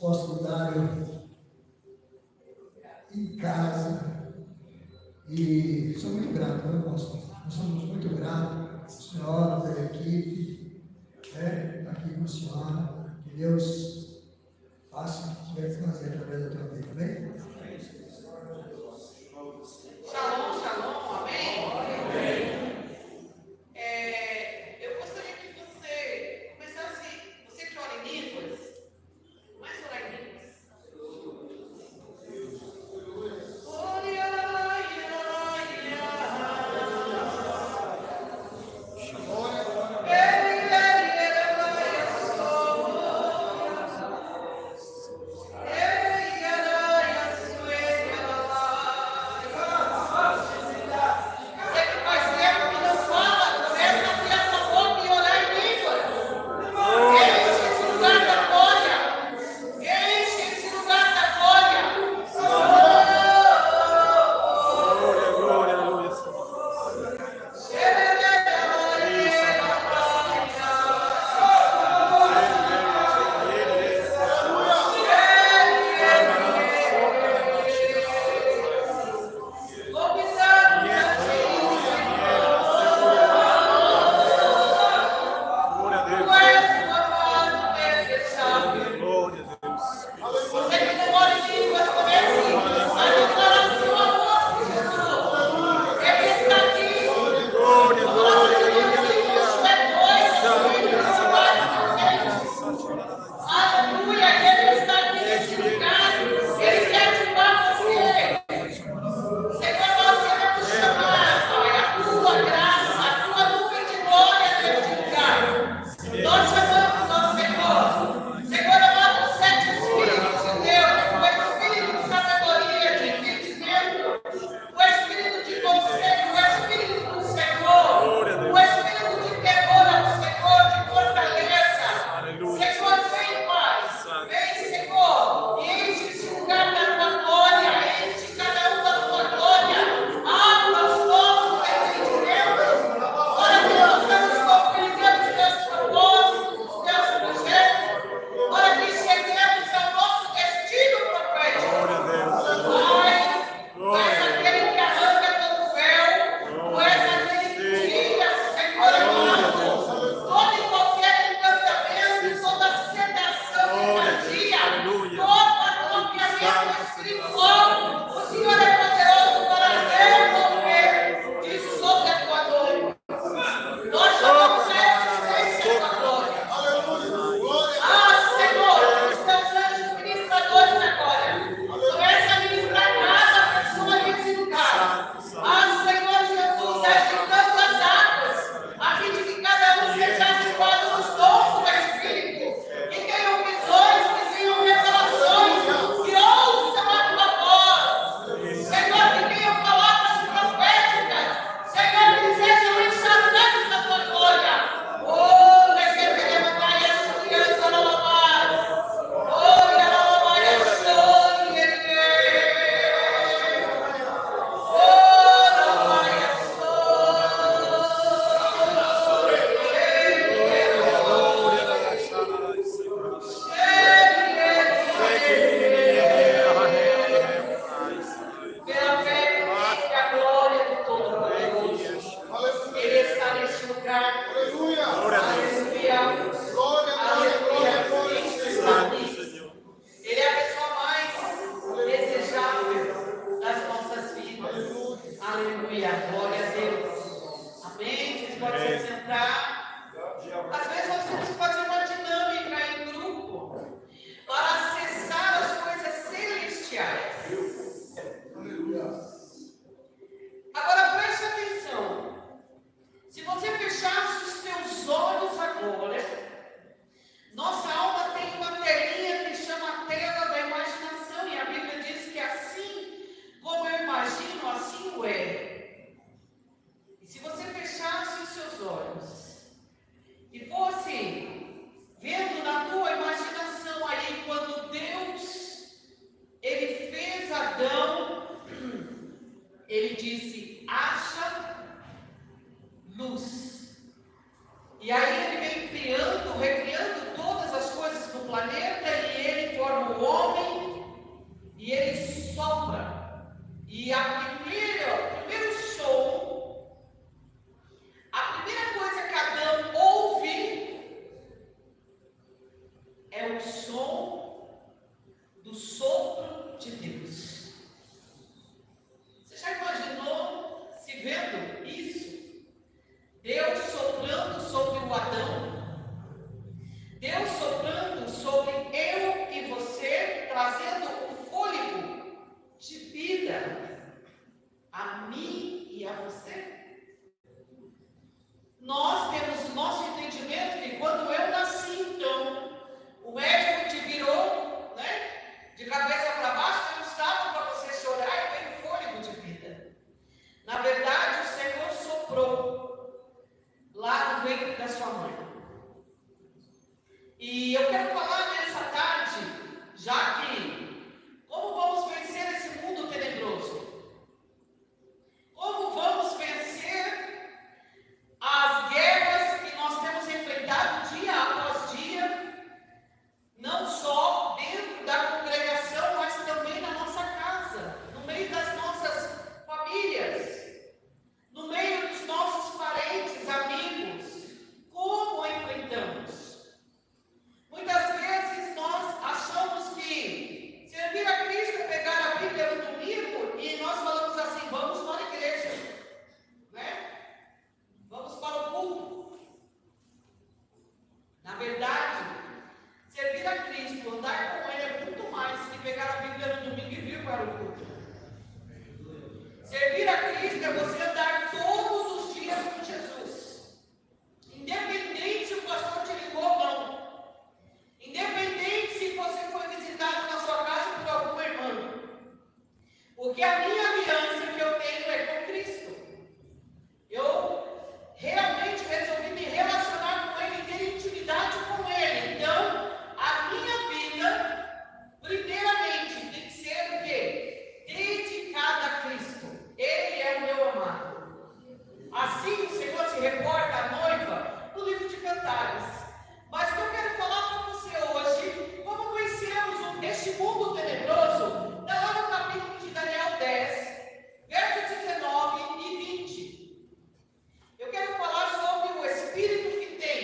pós-doutorado em casa. E sou muito grato, meu apóstolo. Nós somos muito gratos à senhora, pela equipe, aqui com a senhora. Que Deus faça o que tiver que fazer através da tua vida, amém? Shalom, shalom, amém? Amém. Eu gostaria que você começasse, você que ora em línguas, comece a orar em línguas. para o culto. Servir a Cristo é você andar todos os dias com Jesus. Independente se o pastor te ligou ou não. Independente se você foi visitado na sua casa por algum irmão. Porque a minha aliança que eu tenho é com Cristo. Eu realmente resolvi me relacionar com Ele, ter intimidade com Ele. Então, a minha vida, primeiramente, tem que ser o quê? Dedicada a Cristo. Ele é o meu amado. Assim o Senhor se reporta à noiva no livro de Cantares. Mas o que eu quero falar para você hoje, como vencemos este mundo tenebroso, está lá no capítulo de Daniel 10, versos 19 e 20. Eu quero falar sobre o espírito que tem,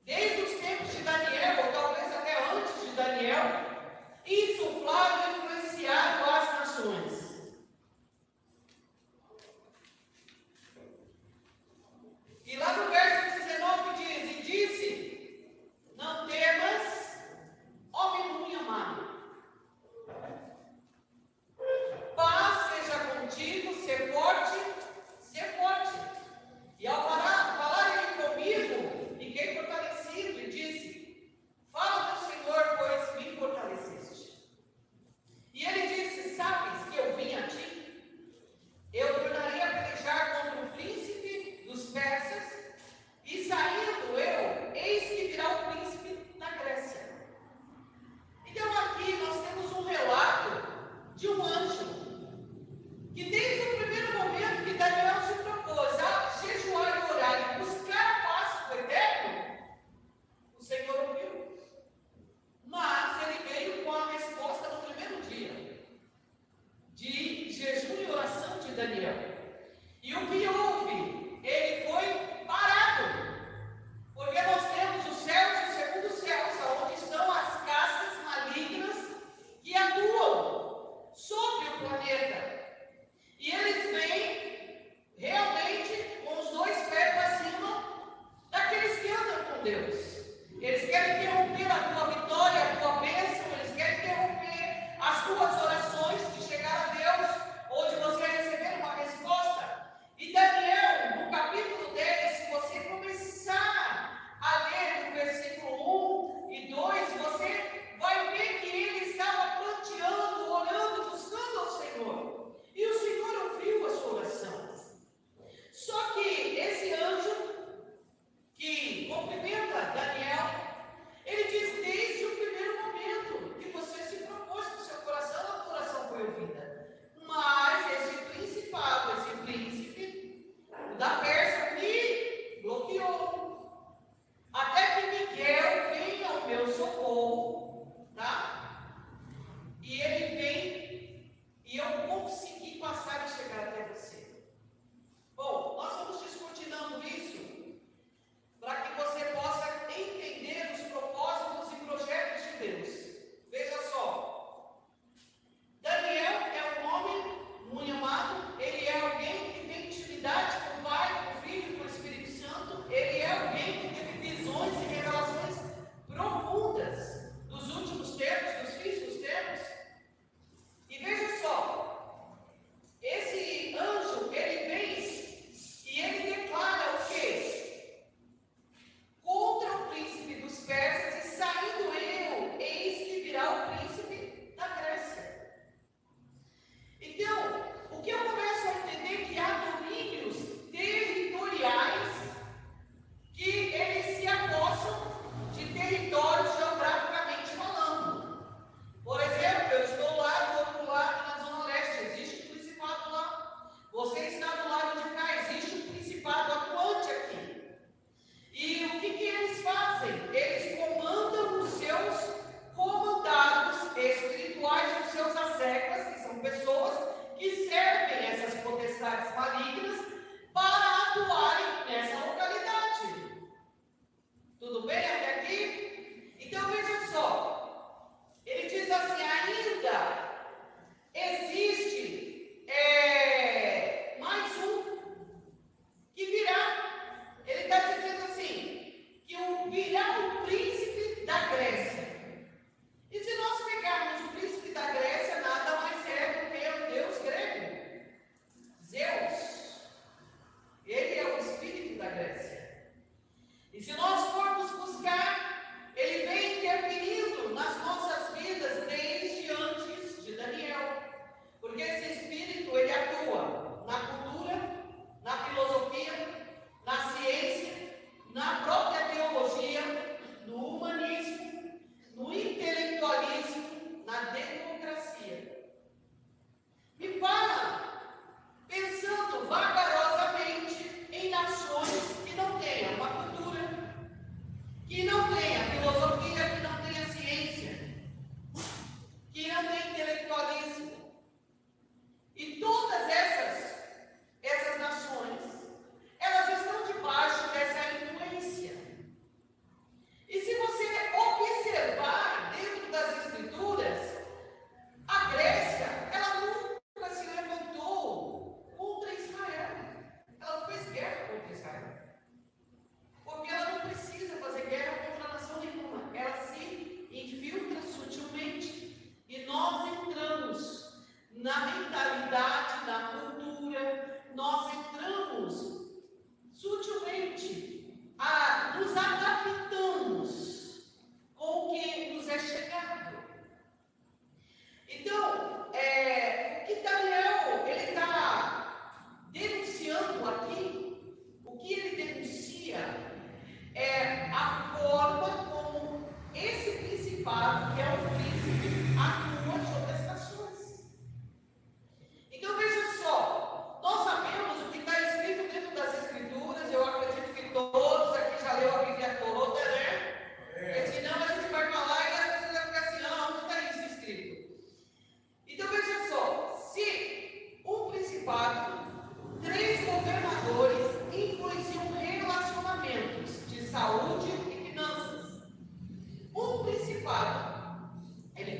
desde os tempos de Daniel, ou talvez até antes de Daniel, insuflado e influenciado as nações. E lá no verso 19 diz, e disse, não temas, ó meu muito amado, paz seja contigo, ser forte, e ao falar ele comigo, fiquei fortalecido, e disse, fala do Senhor, pois me fortaleceste. E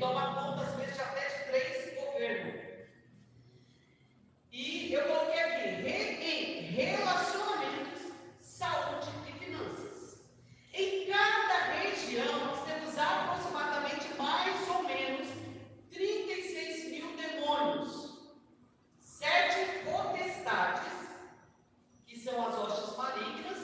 toma conta, às vezes, até de 3 governos. E eu coloquei aqui, em relacionamentos, saúde e finanças. Em cada região, nós temos aproximadamente mais ou menos 36 mil demônios, 7 potestades, que são as hostes malignas,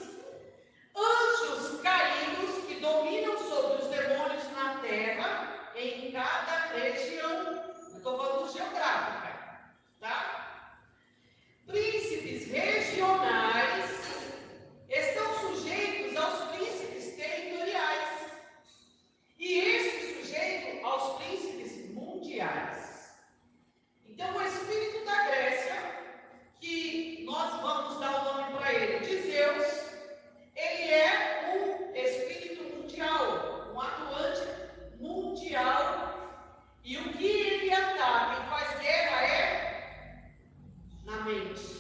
anjos caídos que dominam sobre os demônios na terra, em cada região. Eu estou falando geográfica, tá? Príncipes regionais estão sujeitos aos príncipes territoriais e este sujeito aos príncipes mundiais. Então, o espírito da Grécia, que nós vamos dar o nome para ele de Zeus, ele é um espírito mundial, um atuante mundial, e o que ele ataca e faz guerra é na mente.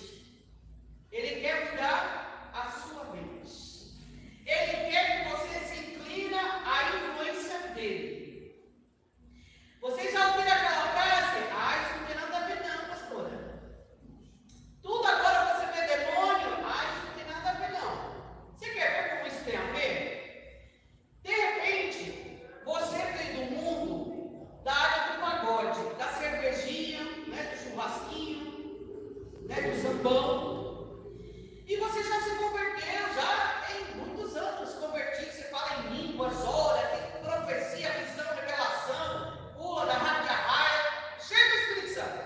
Ele quer mudar a sua mente. Ele quer que você se inclina à influência dele. Vocês já ouviram aquela frase? Ah, isso não tem nada a ver não, pastora. Tudo agora você vê demônio? Ah, isso não tem nada a ver não. Você quer ver como isso tem a ver? De repente, você vem do mundo da área do pagode, da cervejinha, né, do churrasquinho, né, do sambão. E você já se converteu, já tem muitos anos convertido. Você fala em línguas, ora, tem profecia, visão, revelação, pula da raia a raia, cheio do Espírito Santo.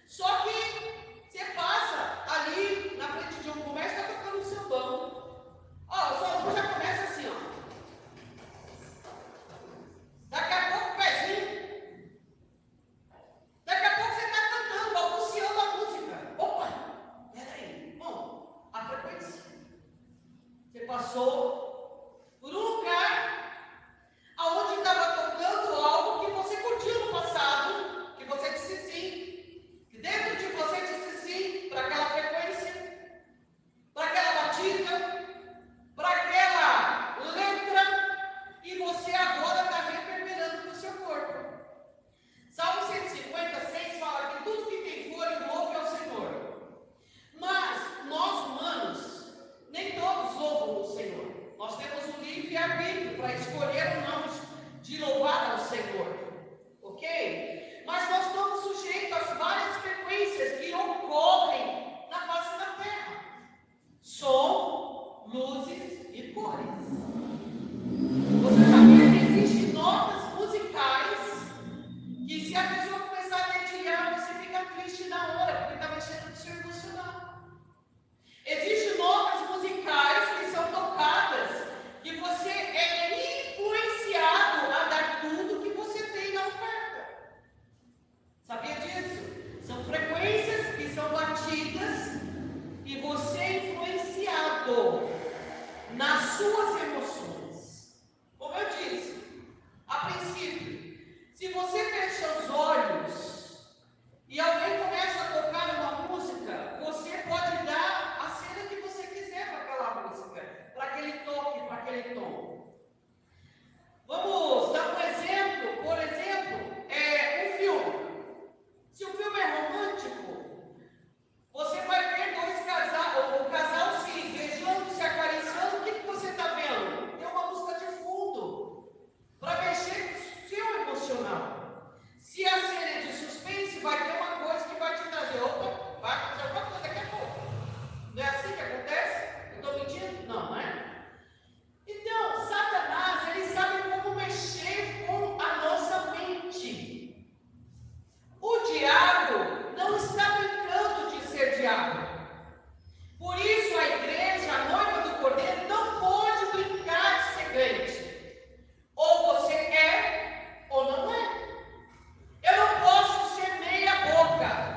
Só que você passa ali na frente de um comércio, está tocando um sambão. Ó, o sambão já começa assim, ó. Daqui a pouco o pezinho. Daqui a pouco você está cantando, balbuciando a música. Opa, peraí. Bom, a frequência. Você passou por um lugar aonde estava tocando algo que você curtiu no passado, que você disse sim, que dentro de você disse sim para aquela frequência, para aquela batida, para aquela letra, e você agora está reverberando no seu corpo. Salmo 156 fala que tudo que tem fôlego louve ao Senhor. Mas nós humanos, nem todos louvam o Senhor. Nós temos um livre-arbítrio para escolher ou não de louvar ao Senhor. Ok? Mas nós estamos sujeitos às várias frequências que ocorrem na face da Terra. Som, luzes e cores. Você sabia que existem notas musicais que, se a pessoa começar a dedilhar, você fica triste na hora, porque está mexendo no seu emocional. Existem notas musicais que são tocadas, que você é influenciado a dar tudo que você tem na oferta. Sabia disso? São frequências que são batidas e você é influenciado nas suas emoções. Como eu disse, a princípio, se você fecha os olhos e alguém começa a tocar uma música, você pode dar a cena que você quiser para aquela música, para aquele toque, para aquele tom. Vamos dar um exemplo, por exemplo, um filme. Se o filme é romântico, você vai ver dois casais, o casal se beijando, se acariciando, o que você está vendo? Tem uma música de fundo, para mexer com o seu emocional. Se a cena é de suspense, vai ter uma coisa que vai te trazer, opa, vai acontecer alguma coisa daqui a pouco. Não é assim que acontece? Eu estou mentindo? Não, não é? Então, Satanás, ele sabe como mexer com a nossa mente. O diabo não está brincando de ser diabo. Por isso a igreja, a noiva do Cordeiro, não pode brincar de ser crente. Ou você é, ou não é. Eu não posso ser meia boca.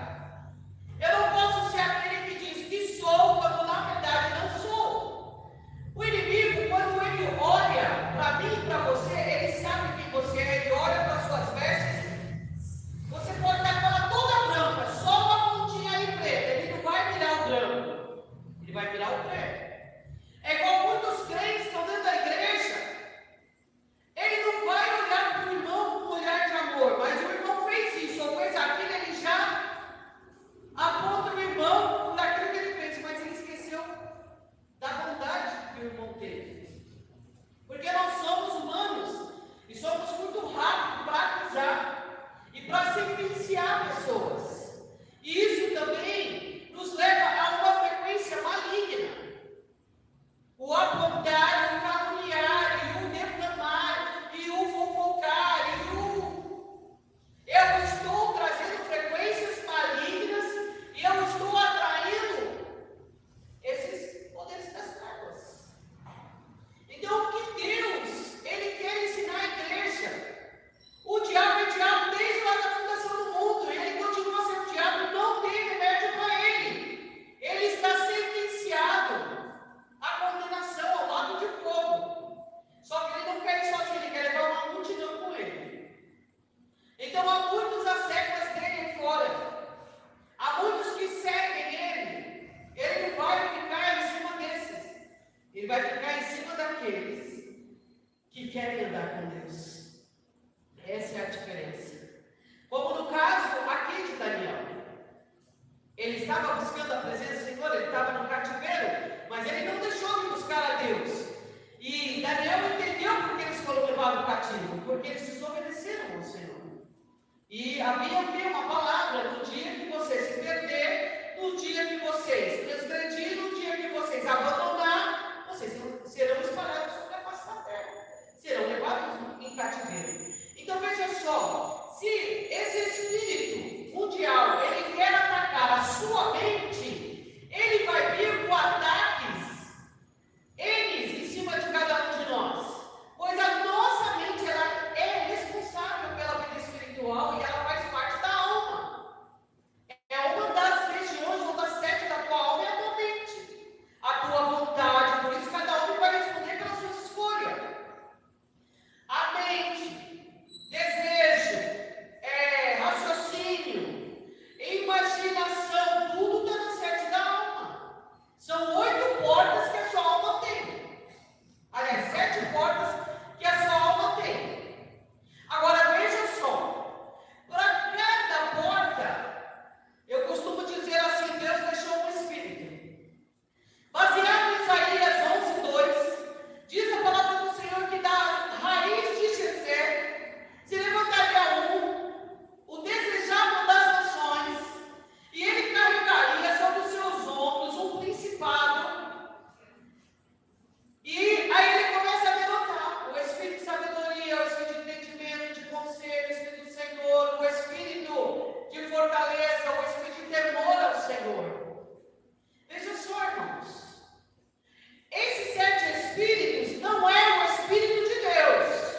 E a Bíblia tem uma palavra: no dia que você se perder, no dia que vocês transgredir, no dia que vocês abandonar, vocês serão espalhados sobre a face da terra, serão levados em cativeiro. Então veja só, se esse espírito mundial ele quer atacar a sua mente, ele vai vir com ataques, eles em cima de cada um de nós, pois a nossa mente ela é responsável pela vida espiritual e ela faz parte da alma. É uma das regiões ou das sete da tua alma é a tua mente, a tua vontade. Por isso cada um vai responder pelas suas escolhas. A mente, desejo, raciocínio, imaginação, tudo está na sete da alma. São 8 portas que a sua alma tem. Aliás, 7 portas que a sua alma tem. Agora veja só, para cada porta, eu costumo dizer assim: Deus deixou um espírito. Baseado em Isaías 11:2, diz a palavra do Senhor que da raiz de Jessé se levantaria o desejável das nações, e ele carregaria sobre os seus ombros um principado. E aí ele começa a denotar o espírito de sabedoria, o espírito de entendimento, de conselho, o espírito do Senhor, o espírito de fortaleza, o espírito de temor ao Senhor. Veja só, irmãos, esses 7 espíritos não é o espírito de Deus,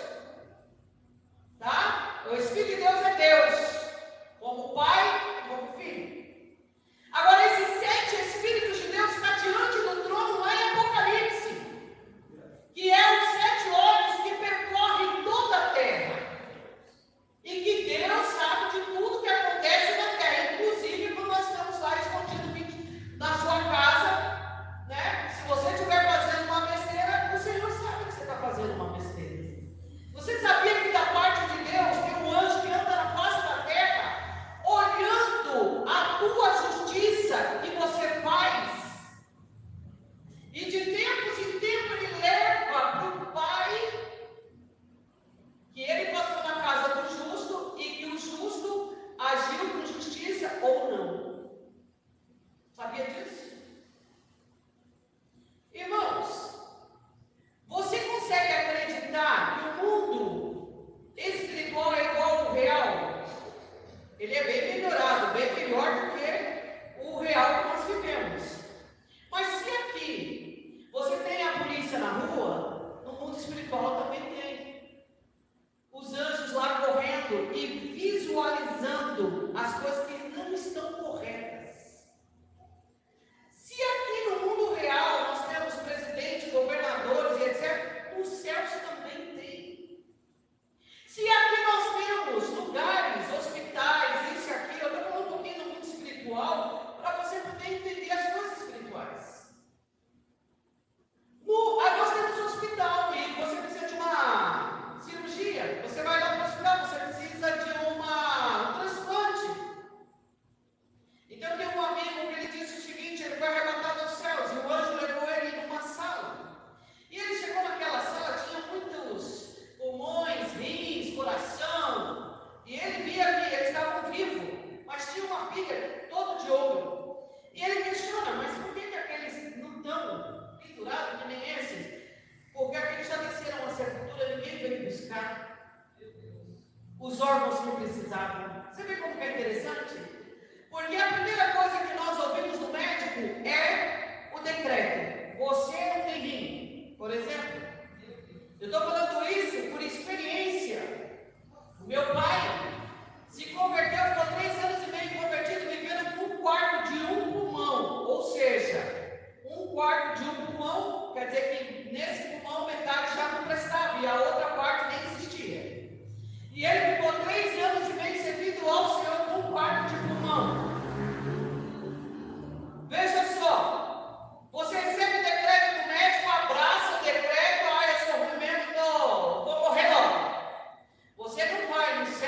tá? O espírito de Deus é Deus, como Pai e como Filho. Agora, esses 7 espíritos de Deus estão diante do trono lá em Apocalipse, que é os 7 olhos que percorrem toda a terra, e que Deus sabe de tudo que acontece na terra, inclusive quando nós estamos lá escondidos na sua casa, né? Se você estiver fazendo uma besteira, o Senhor sabe que você está fazendo uma besteira. Você sabia que da parte de Deus tem um anjo que anda na face da terra, olhando a tua justiça que você faz? E de tempos em tempos ele leva para o Pai que ele passou na casa do justo e que o justo agiu com justiça ou não. Sabia disso? Irmãos, você consegue acreditar que o mundo espiritual é igual ao real? Ele é bem melhorado, bem melhor do que o real que nós vivemos. Mas se aqui você tem a polícia na rua, no mundo espiritual também tem. Os anjos lá correndo e visualizando as coisas que não estão corretas. Se aqui no mundo real nós temos presidentes, governadores e etc., os céus também tem. Se aqui nós temos lugares, hospitais, isso e aquilo, eu estou falando um pouquinho do mundo espiritual, para você poder entender as coisas espirituais. Nós temos um hospital e você precisa de uma cirurgia, você vai lá para o hospital, você precisa de um transplante. Então tem um amigo que ele disse o seguinte: ele foi arrebatado aos céus e o anjo levou ele numa sala. E ele chegou naquela sala, tinha muitos pulmões, rins, coração, e ele via que eles estavam vivos, mas tinha uma pilha toda de ouro. E ele questiona: mas por que aqueles não estão pendurados que nem esses? Porque aqueles já desceram a sepultura, ninguém veio buscar os órgãos que precisavam. Você vê como que é interessante? Porque a primeira coisa que nós ouvimos do médico é o decreto: você não tem rim, por exemplo. Eu estou falando isso por experiência. O meu pai se converteu, ficou 3 anos e meio convertido, vivendo com 1/4 de um pulmão. Ou seja, 1/4 de um pulmão quer dizer que nesse pulmão metade já não prestava e a outra parte nem existia. E ele ficou 3 anos e meio servindo ao Senhor com 1/4 de pulmão. Veja só, você recebe o decreto do médico, abraça o decreto: eu sou ruim mesmo, vou morrer logo. Você não vai no céu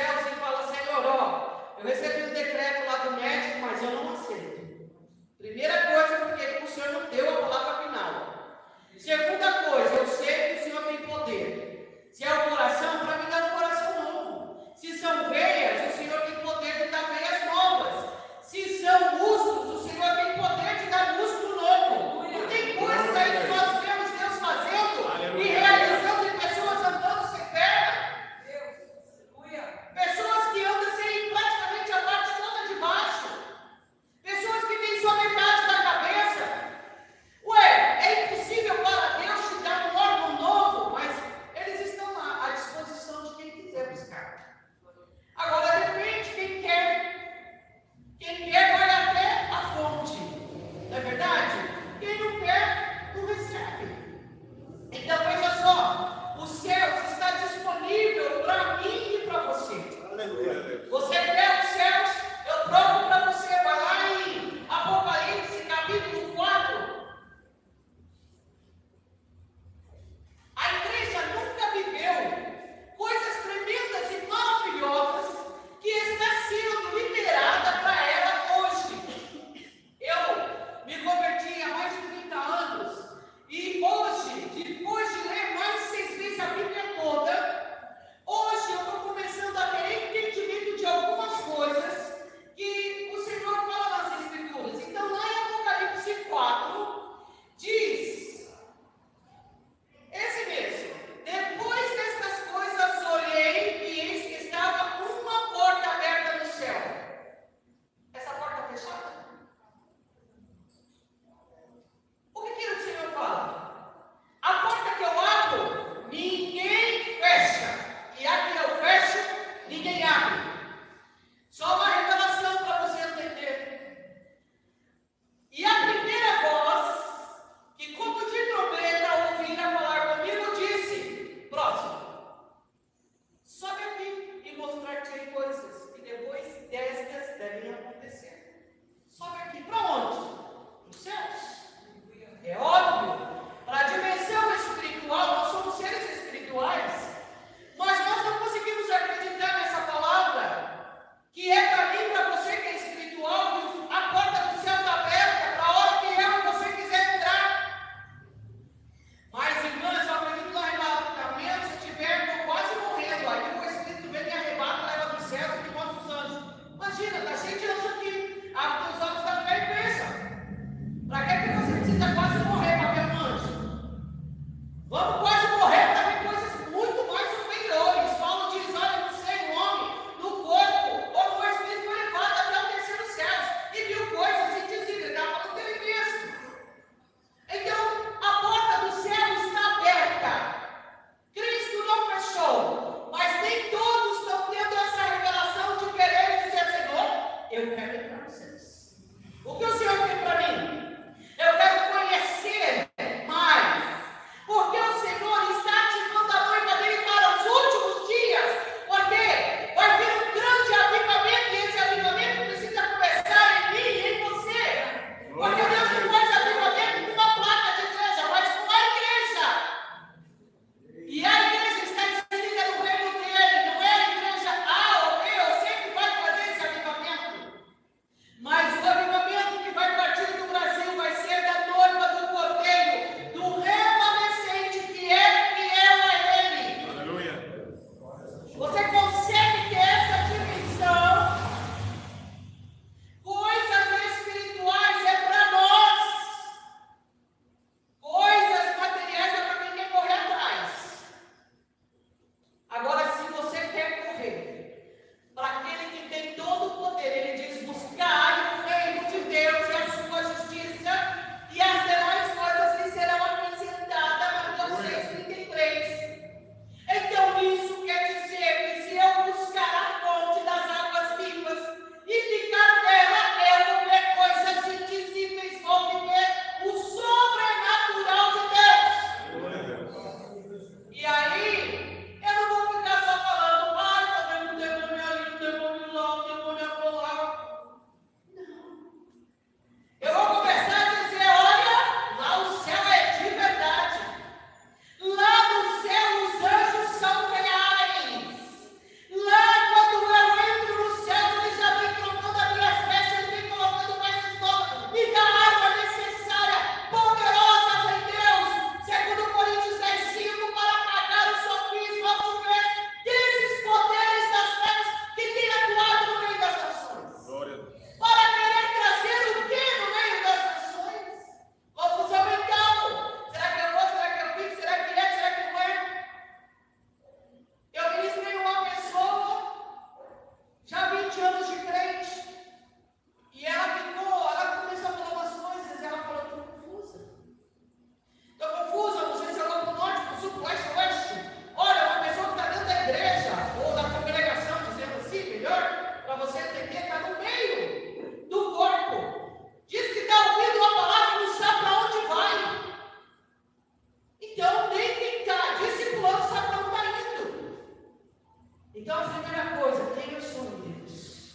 primeira coisa, quem eu sou em Deus?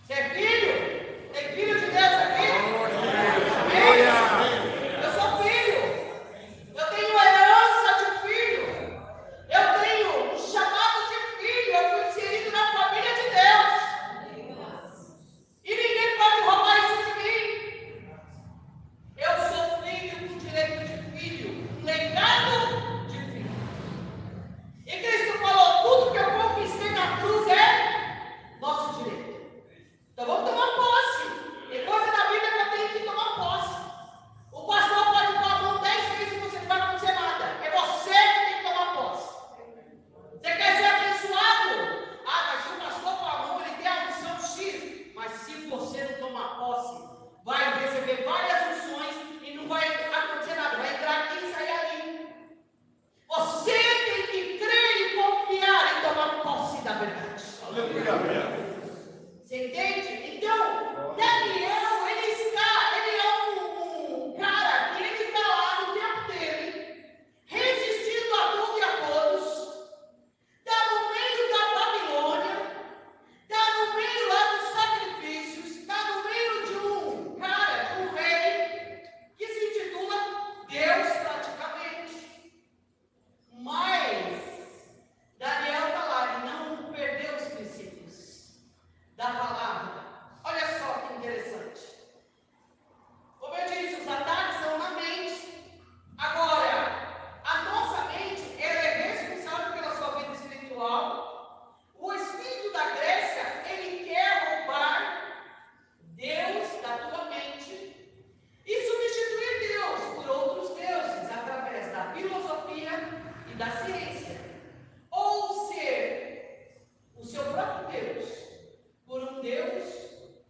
Você é filho? Tem filho de Deus aqui? Amém? Eu sou filho. Eu tenho herança de filho. Eu tenho um chamado de filho. Eu fui inserido na família de Deus. E ninguém pode roubar isso de mim. Eu sou filho com direito de filho, um legado de filho. E Cristo falou: tudo que eu conquistei na cruz é nosso direito. Então vamos tomar posse. Tem coisa na Bíblia que eu tenho que tomar posse. O pastor pode pôr a mão 10 vezes e você não vai acontecer nada. É você que tem que tomar posse. Você quer ser abençoado? Ah, mas se o pastor pôr a mão, ele tem a unção X. Mas se você não tomar posse, vai receber várias unções e não vai acontecer nada. Vai entrar aqui e sair ali. Você tem que crer e confiar em tomar posse da verdade. Aleluia. Você entende? Então, Daniel, ele é um cara que ele está lá no tempo dele, resistindo a tudo e a todos, está no meio da Babilônia, está no meio lá dos sacrifícios, está no meio de um cara, de um rei, que se intitula Deus praticamente. Mas Daniel está lá, ele não perdeu os princípios da palavra. Olha só que interessante. Como eu disse, os ataques são na mente. Agora, a nossa mente, ela é responsável pela sua vida espiritual. O espírito da Grécia, ele quer roubar Deus da tua mente e substituir Deus por outros deuses através da filosofia e da ciência. Ou ser o seu próprio Deus por um Deus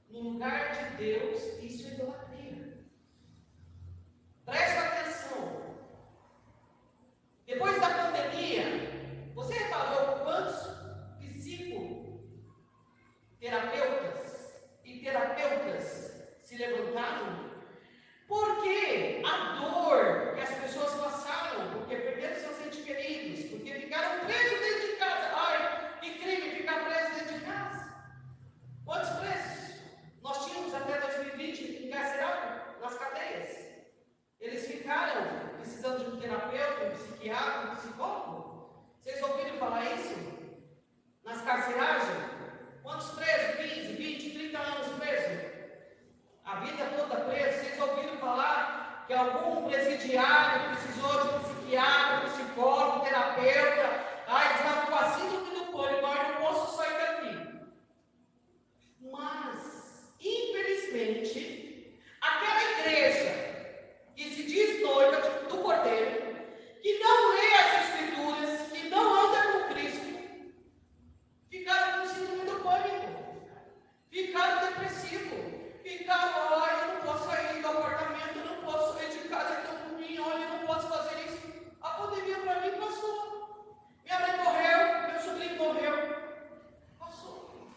no lugar de Deus. Isso é idolatria. Presta atenção. Depois da pandemia, você reparou quantos psicoterapeutas e terapeutas se levantaram? Porque a dor que as pessoas passaram, porque perderam seus entes queridos, porque ficaram presos dentro de casa. Ai, que crime ficar preso dentro de casa. Quantos presos nós tínhamos até 2020 encarcerados nas cadeias? Eles ficaram precisando de um terapeuta, um psiquiatra, um psicólogo. Vocês ouviram falar isso? Nas carceragens? Quantos presos? 15, 20, 30 anos presos? A vida toda preso. Vocês ouviram falar que algum presidiário precisou de um psiquiatra, psicólogo, terapeuta? Ah, eles estavam com a síndrome do pânico, agora não posso sair daqui. Mas, infelizmente, aquela igreja que se diz noiva do Cordeiro, que não lê as Escrituras, que não anda com Cristo, ficaram com síndrome do pânico, ficaram depressivos, ficaram: olha, eu não posso sair do apartamento, eu não posso sair de casa, é tão ruim, olha, eu não posso fazer isso. A pandemia para mim passou. Minha mãe morreu, meu sobrinho morreu. Passou.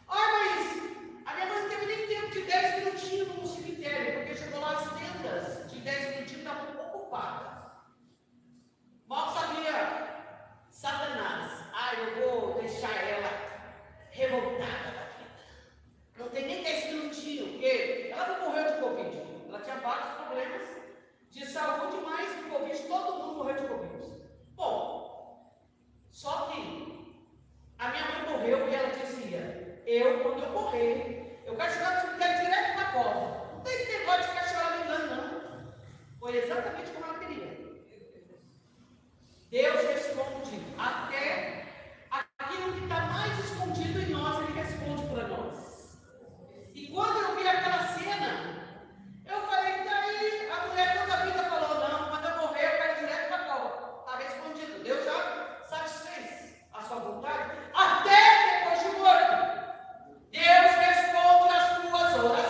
Ah, mas a minha mãe não teve nem tempo de 10 minutinhos no cemitério, porque chegou lá as tendas de 10 minutinhos estavam ocupadas. Mal sabia Satanás: ah, eu vou deixar ela revoltada da vida. Não tem nem 10 minutinhos, porque ela não morreu de Covid. Ela tinha vários problemas de saúde, mas de Covid, todo mundo morreu de Covid. Bom, só que a minha mãe morreu e ela dizia: quando eu morrer, eu quero chegar no cemitério direto na cova. Não tem esse negócio de ficar choramingando, não. Foi exatamente como ela queria. Deus responde até aquilo que está mais escondido em nós, Ele responde para nós. E quando eu vi aquela cena, eu falei: daí a mulher toda a vida falou: não, quando eu morrer, eu quero direto para a cova. Está respondido. Deus já satisfez a sua vontade, até depois de morto. Deus responde às tuas orações.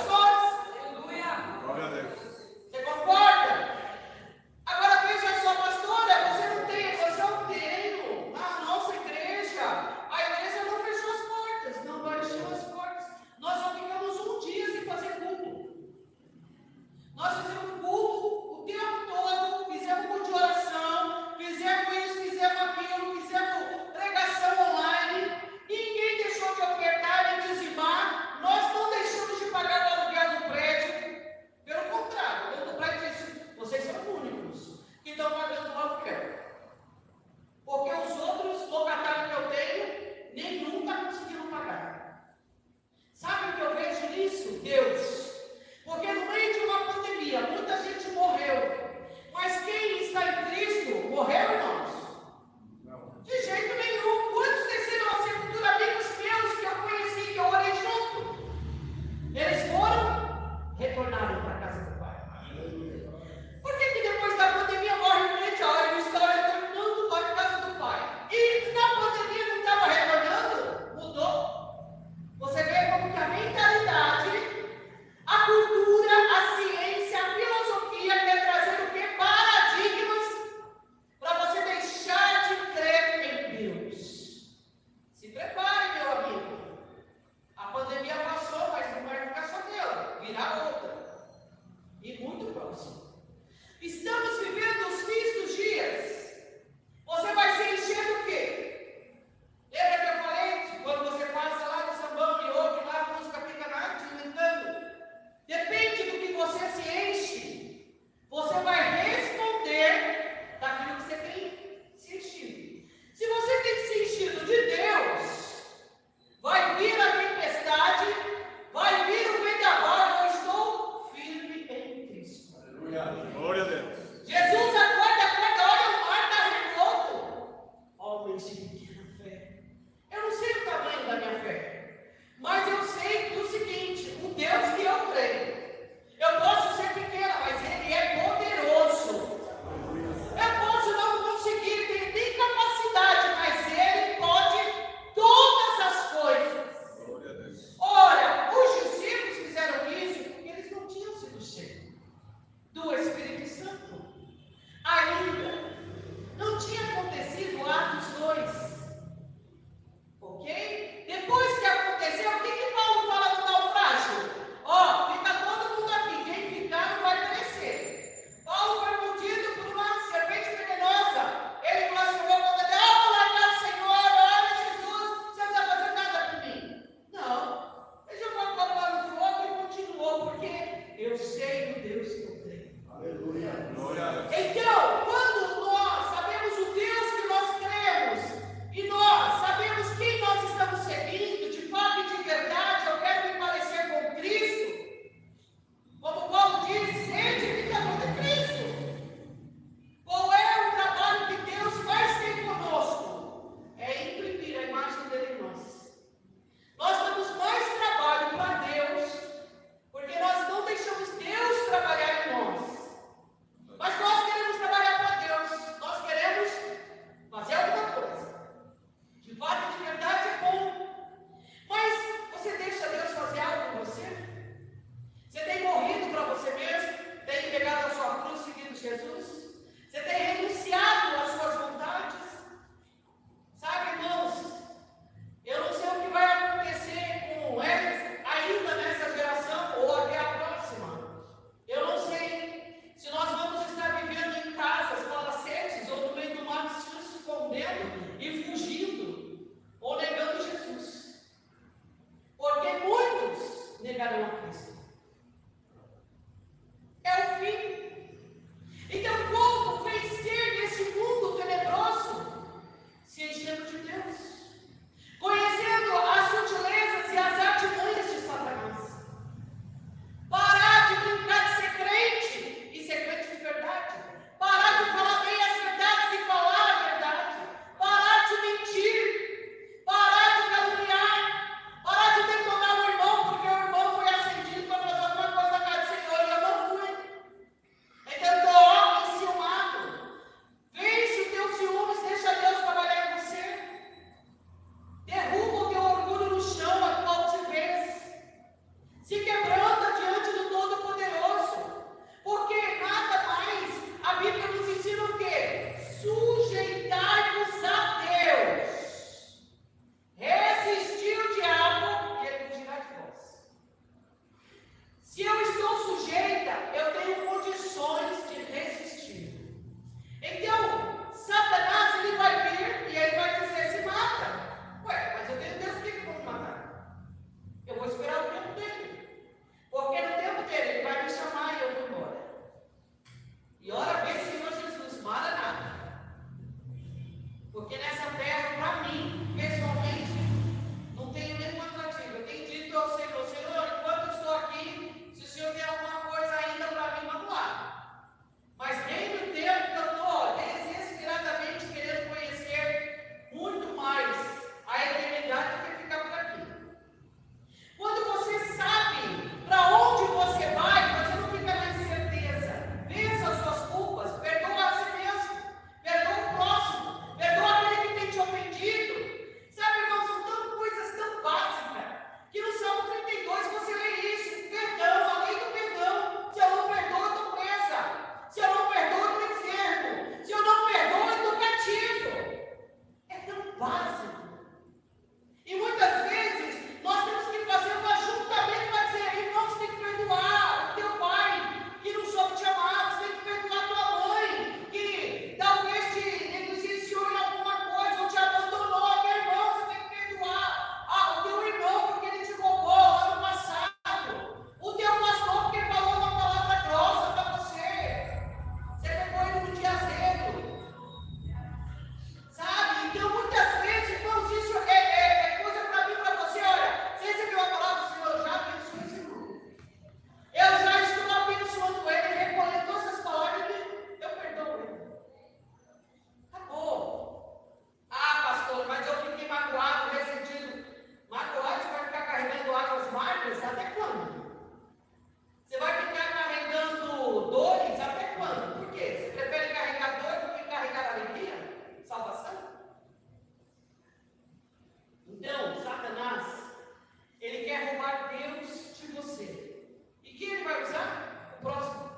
você. E quem ele vai usar? O próximo.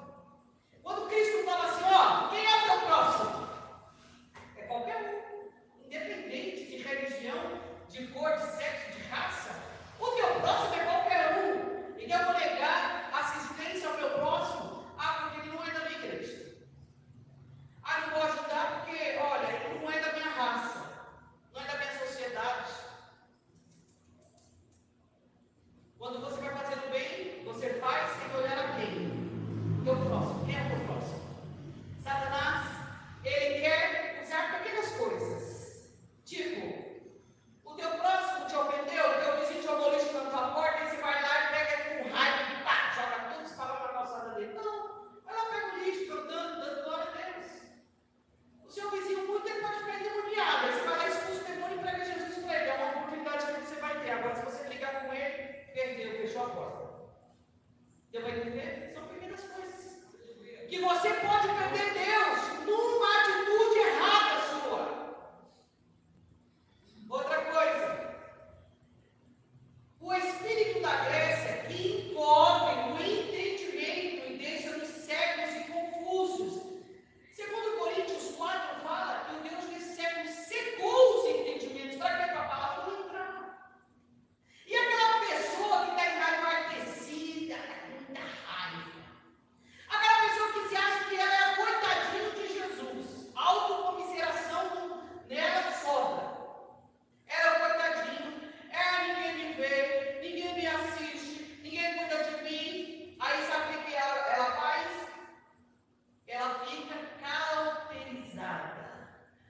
Quando Cristo fala assim, ó, quem é o teu próximo? É qualquer um. Independente de religião, de cor, de sexo, de raça. O teu próximo é qualquer um. E eu vou negar assistência ao meu próximo. Ah, porque ele não é da minha igreja. Ah, não vou ajudar porque, olha, ele não é da minha raça. Não é da minha sociedade. Quando você vai fazendo bem, você faz sem olhar a quem? O teu próximo. Quem é o teu próximo? Satanás, ele quer usar pequenas coisas. Tipo, o teu próximo te ofendeu, o teu vizinho jogou lixo na tua porta, e você vai lá e pega com raiva e pá, joga tudo, espalha para a calçada dele. Não, vai lá, pega o lixo, dando glória a Deus. O seu vizinho muito, ele pode ficar endemoniado. Aí você vai lá, expulsa o demônio e prega Jesus para ele. É uma oportunidade que você vai ter. Agora, se você brigar com ele, perdeu, fechou a porta. Você vai entender? São pequenas coisas. Que você pode perder Deus numa atitude errada sua. Outra coisa. O espírito da Grécia que encobre o entendimento e deixa-nos cegos e confusos. Segundo Coríntios 4 fala que o Deus desse século cegou os entendimentos para que a palavra não entrar. E aquela pessoa que está enraivecida, com muita raiva. Aquela pessoa que se acha que ela é coitadinho de Jesus. Autocomiseração nela sobra. Ela é coitadinho. Ninguém me vê, ninguém me assiste, ninguém cuida de mim. Aí sabe o que ela faz? Ela fica cauterizada.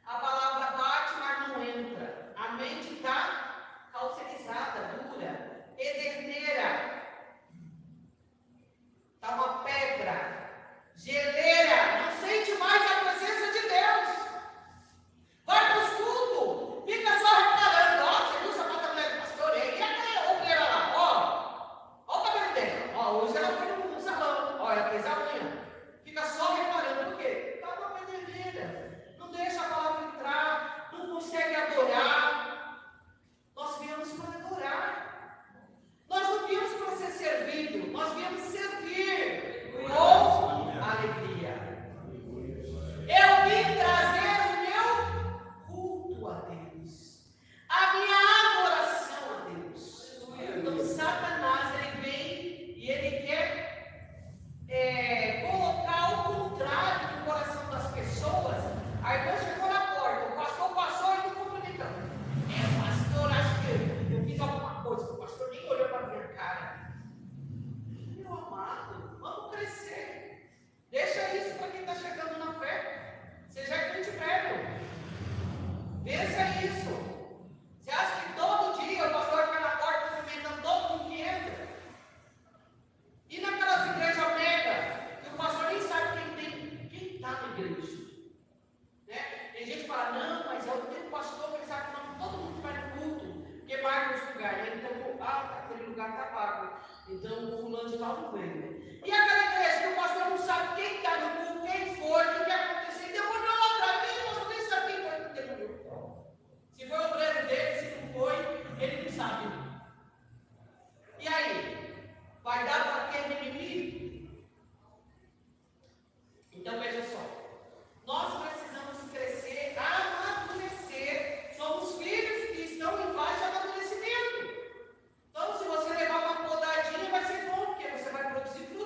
A palavra bate, mas não entra. A mente está cauterizada, dura, pederneira. Está uma pedra, geleira, não sente mais a presença de Deus. Vai para os cultos, fica só reparando. Ó, você viu o sapato da mulher do pastor? E aquela obreira lá, ó o cabelo dela. Ó, hoje ela foi no salão, ó, ela fez a unha. Fica só reparando, por quê? Está uma pedreira. Não deixa a palavra entrar, não consegue adorar. Nós viemos para adorar. Nós não viemos para ser servido, nós viemos servir com alegria. Eu vim trazer o meu culto a Deus, a minha adoração a Deus. Então Satanás, ele vem e ele quer colocar o contrário no coração das pessoas. A irmã chegou na porta, o pastor passou e não cumprimentou. Pastor, acho que eu fiz alguma coisa, o pastor nem olhou para a minha cara. Meu amado, vamos crescer. Deixa isso para quem está chegando na fé. Seja crente velho. Pensa isso. Você acha que todo dia o pastor vai na porta cumprimentando todo mundo que entra? E naquelas igrejas mega, que o pastor nem sabe quem está na igreja. Né? Tem gente que fala, não, mas eu tenho um pastor que sabe que não, todo mundo vai no culto, porque marca os lugares. Né? Então, aquele lugar está vago. Então, o fulano de tal não veio. E aquela igreja que o pastor não sabe quem está no culto, quem foi, o que aconteceu, e demorou lá atrás, quem o pastor nem sabe quem foi que demorou. Se foi o obreiro dele, se não foi, ele não sabe. E aí? Vai dar para aquele inimigo? Então veja só, nós precisamos crescer, amadurecer, somos filhos que estão em fase de amadurecimento. Então se você levar uma podadinha vai ser bom, porque você vai produzir fruto.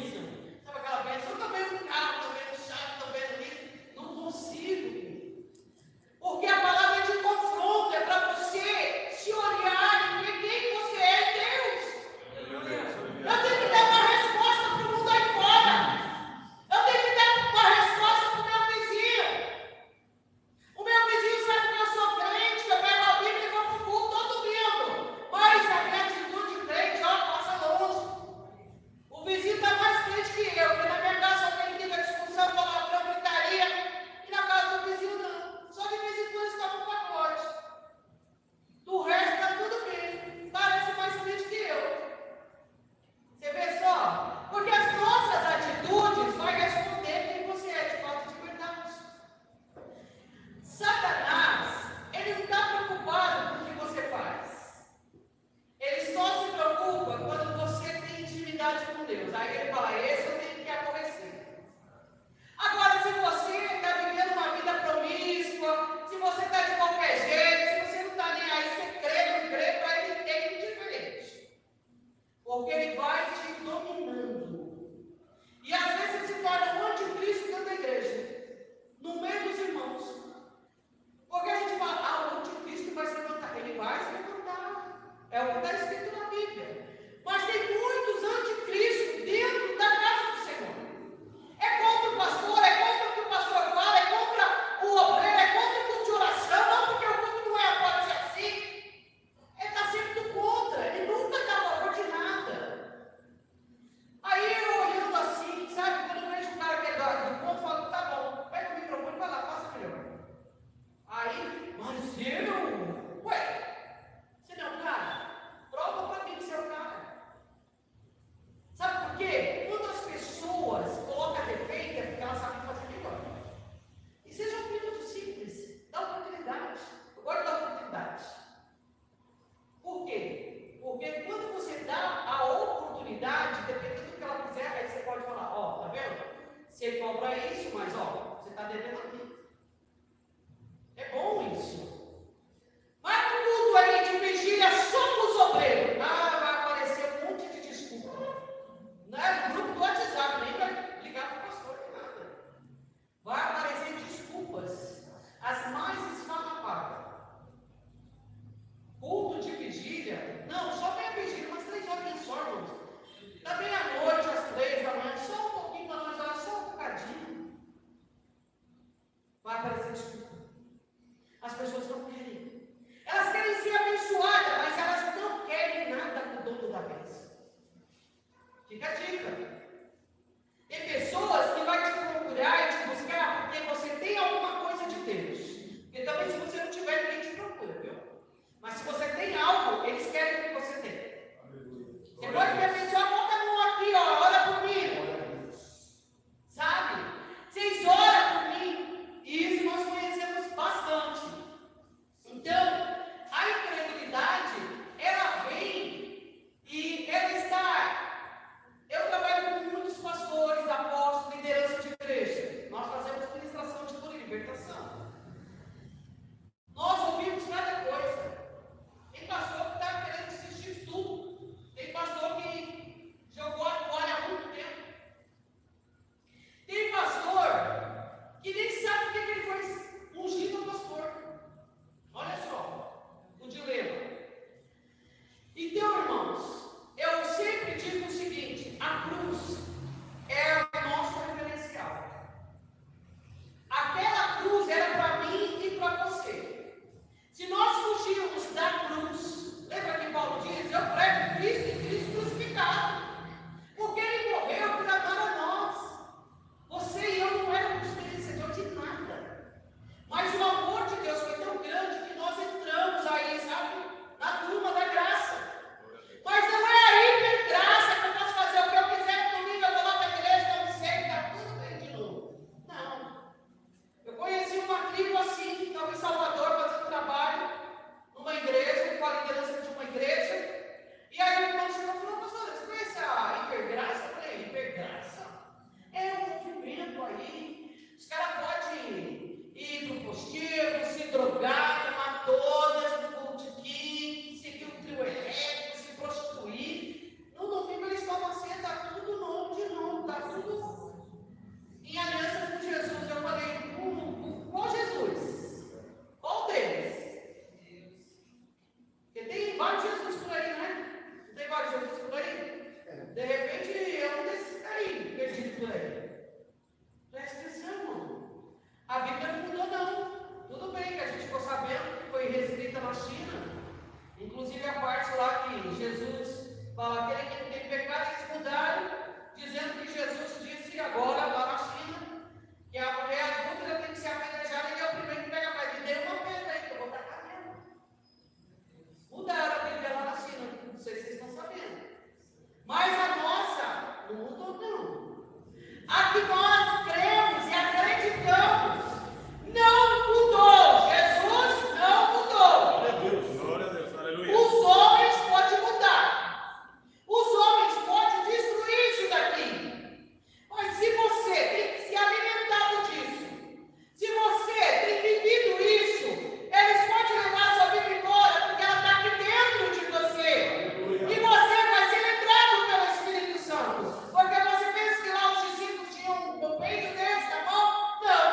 bênção. Sabe aquela bênção? Eu estou vendo um carro, estou vendo chave, estou vendo isso. Não consigo. Porque a palavra é de confronto, é para você se olhar e ver quem você é em Deus. Eu tenho que dar uma resposta para o mundo aí fora. Eu tenho que dar uma resposta para o meu vizinho. O meu vizinho sabe que eu sou crente, que eu pego a Bíblia e vou para o culto todo domingo. Mas a minha atitude de crente, ó, passa longe. O vizinho está mais crente que eu, porque na minha casa só tem que ter discussão a que nós cremos e acreditamos, não mudou. Jesus não mudou. Glória a Deus, aleluia. Os homens podem mudar. Os homens podem destruir isso daqui. Mas se você tem se alimentado disso, se você tem vivido isso, eles podem levar sua vida embora, porque ela está aqui dentro de você. E você vai ser lembrado pelo Espírito Santo. Porque você pensa que lá os discípulos tinham um compêndio desse, tá bom? Não.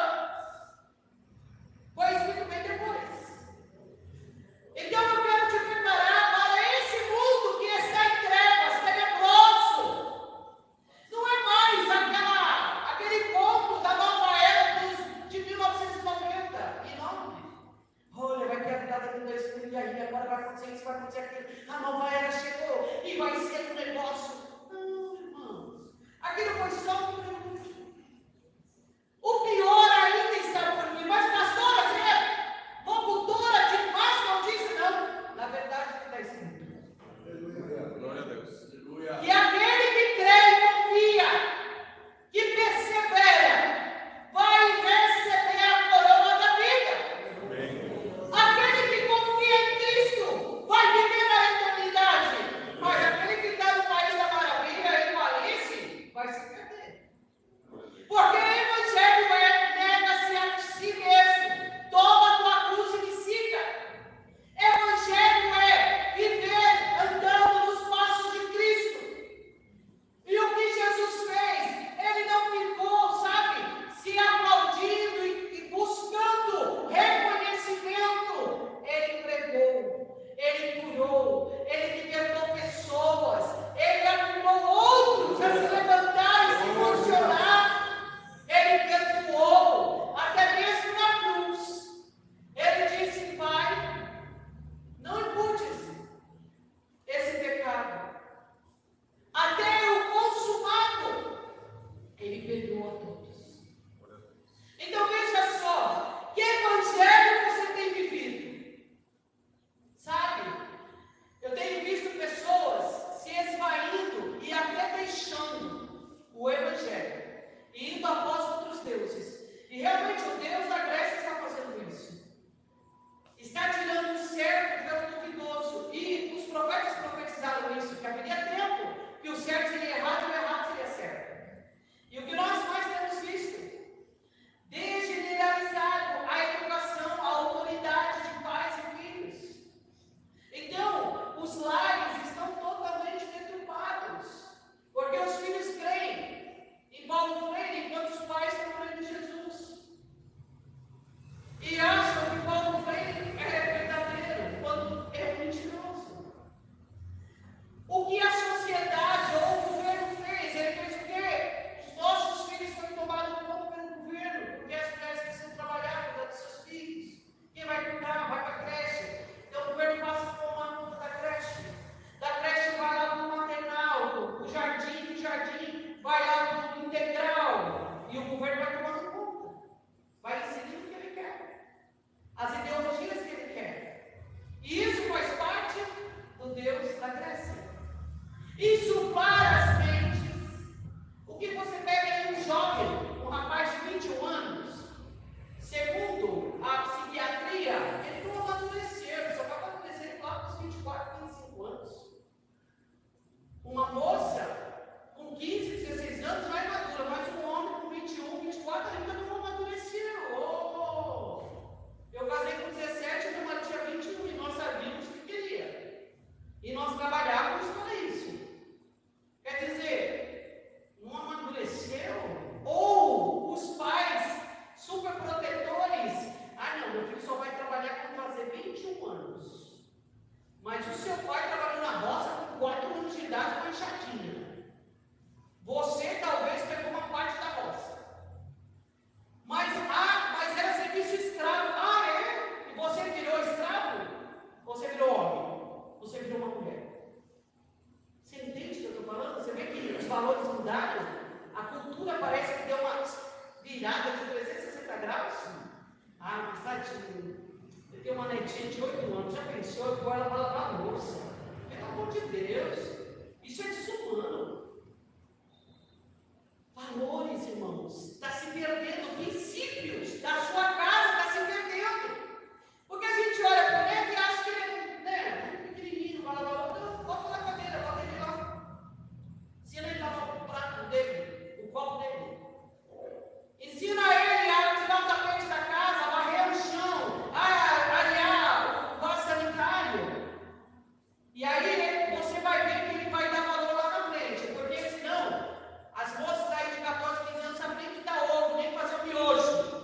Foi escrito bem depois. Então eu quero te preparar para esse mundo que está em trevas, tenebroso. Não é mais aquele ponto da nova era de 1999. Olha, vai ter a vida daqui 2000 e aí, agora vai acontecer isso, vai acontecer aquilo. A nova era chegou e vai ser um negócio. Não, irmãos. Aquilo foi só um prelúdio. O pior ainda está por vir. Mas, pastora, você é locutora de mais notícia? Não. Na verdade, o que está escrito? Glória a Deus. Aleluia. E aquele que crê e confia, que persevera, vai receber a coroa da vida. Amém. Aquele que confia em Cristo vai viver na eternidade. Mas aquele que está no país da maravilha, em Alice, vai se perder. Porque o evangelho nega-se a si mesmo. Toma a tua cruz e me siga. Evangelho é viver andando nos passos de Cristo. E o que Jesus fez? Ele não ficou, sabe, se aplaudindo e buscando reconhecimento. Ele pregou, ele curou, ele libertou pessoas, ele afirmou outros a se levantar e se posicionar. Ele perdoou, até mesmo na cruz. Ele disse: Pai, não imputes esse pecado. Até o consumado, ele perdoou a todos. Então veja só, que evangelho você tem vivido? Sabe, eu tenho visto pessoas se esvaindo e até deixando o evangelho, e indo após outros deuses. E realmente o Deus da Grécia está fazendo isso. Está tirando o certo pelo duvidoso. E os profetas profetizaram isso, que haveria tempo que o certo seria errado e o errado seria certo. E o que nós mais temos visto? Desgeneralizado a educação, a autoridade de pais e filhos. Então, os lares estão totalmente deturpados, porque os filhos creem em Paulo Freire, enquanto os pais estão crendo em Jesus. E acham que Paulo Freire é verdadeiro, quando é mentiroso. O que a sociedade ou o governo fez? Ele fez o quê? Os nossos filhos foram tomados conta pelo governo, porque as mulheres precisam trabalhar, cuidar dos seus filhos. Quem vai cuidar? Vai para a creche. Então o governo passa a tomar conta da creche. Da creche vai lá para o maternal, o jardim vai lá para o integral. E o governo vai tomando conta. Vai decidir o que ele quer. As ideologias que ele quer. E isso faz parte do Deus da Grécia. Isso para as mentes. O que você pega aí um jovem, um rapaz de 21 anos, segundo a psiquiatria, ele não amadureceu, ele só vai amadurecer lá para os 24, 25 anos. Uma moça com 15, 16 anos já é madura, mas um homem com 21, 24 ainda não amadureceu. Eu casei com 17, a minha mãe tinha 21 e nós sabíamos o que queria. E nós trabalhávamos para isso. Quer dizer, não amadureceu? Ou os pais super protetores. Ah, não, meu filho só vai trabalhar quando fazer 21 anos. Mas o seu pai trabalhou na roça com 4 anos de idade com enxadinha. Você talvez pegou uma parte da roça. Mas era serviço escravo. Ah, é? E você virou escravo? Você virou homem? Você virou uma mulher? Você entende o que eu estou falando? Você vê que os valores mudaram? A cultura parece que deu uma virada de 360 graus? Ah, mas tadinho. Eu tenho uma netinha de 8 anos. Já pensou? Eu vou ela para lavar a louça. Pelo amor de Deus. Isso é desumano. valores, irmãos. Está se perdendo princípios. Da sua casa está se perdendo. Porque a gente olha para o neto e acha que ele é, né, muito pequenininho, vai lavar o não, bota na cadeira, bota ele lá. Ensina ele a lavar o prato dele, o copo dele. Ensina ele a tirar o tapete da casa, a varrer o chão, a arear o vaso sanitário. E aí você vai ver que ele vai dar valor lá na frente, porque senão as moças aí de 14, 15 anos sabem nem fritar ovo, nem fazer o miojo.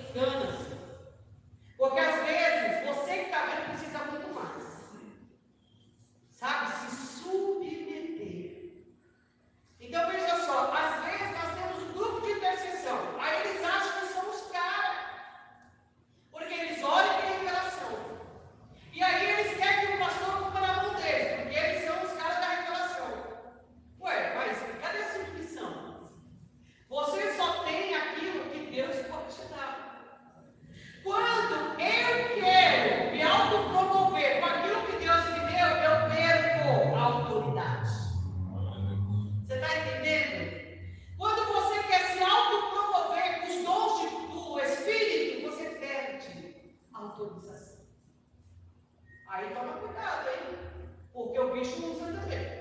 engana-se. Porque às vezes, você que está vendo precisa muito mais. Sabe? Se submeter. Então veja só, às vezes nós temos um grupo de intercessão. Aí eles acham que são os caras. Porque eles olham e têm revelação. E aí eles querem que o pastor cumpra na mão deles, porque eles são os caras da revelação. Ué, mas cadê a submissão? Você só tem aquilo que Deus pode te dar. Quando eu quero me autopromover com aquilo que Deus me deu, eu perco a autoridade. Você está entendendo? Quando você quer se autopromover com os dons do Espírito, você perde a autorização. Aí toma cuidado, hein? Porque o bicho usa também.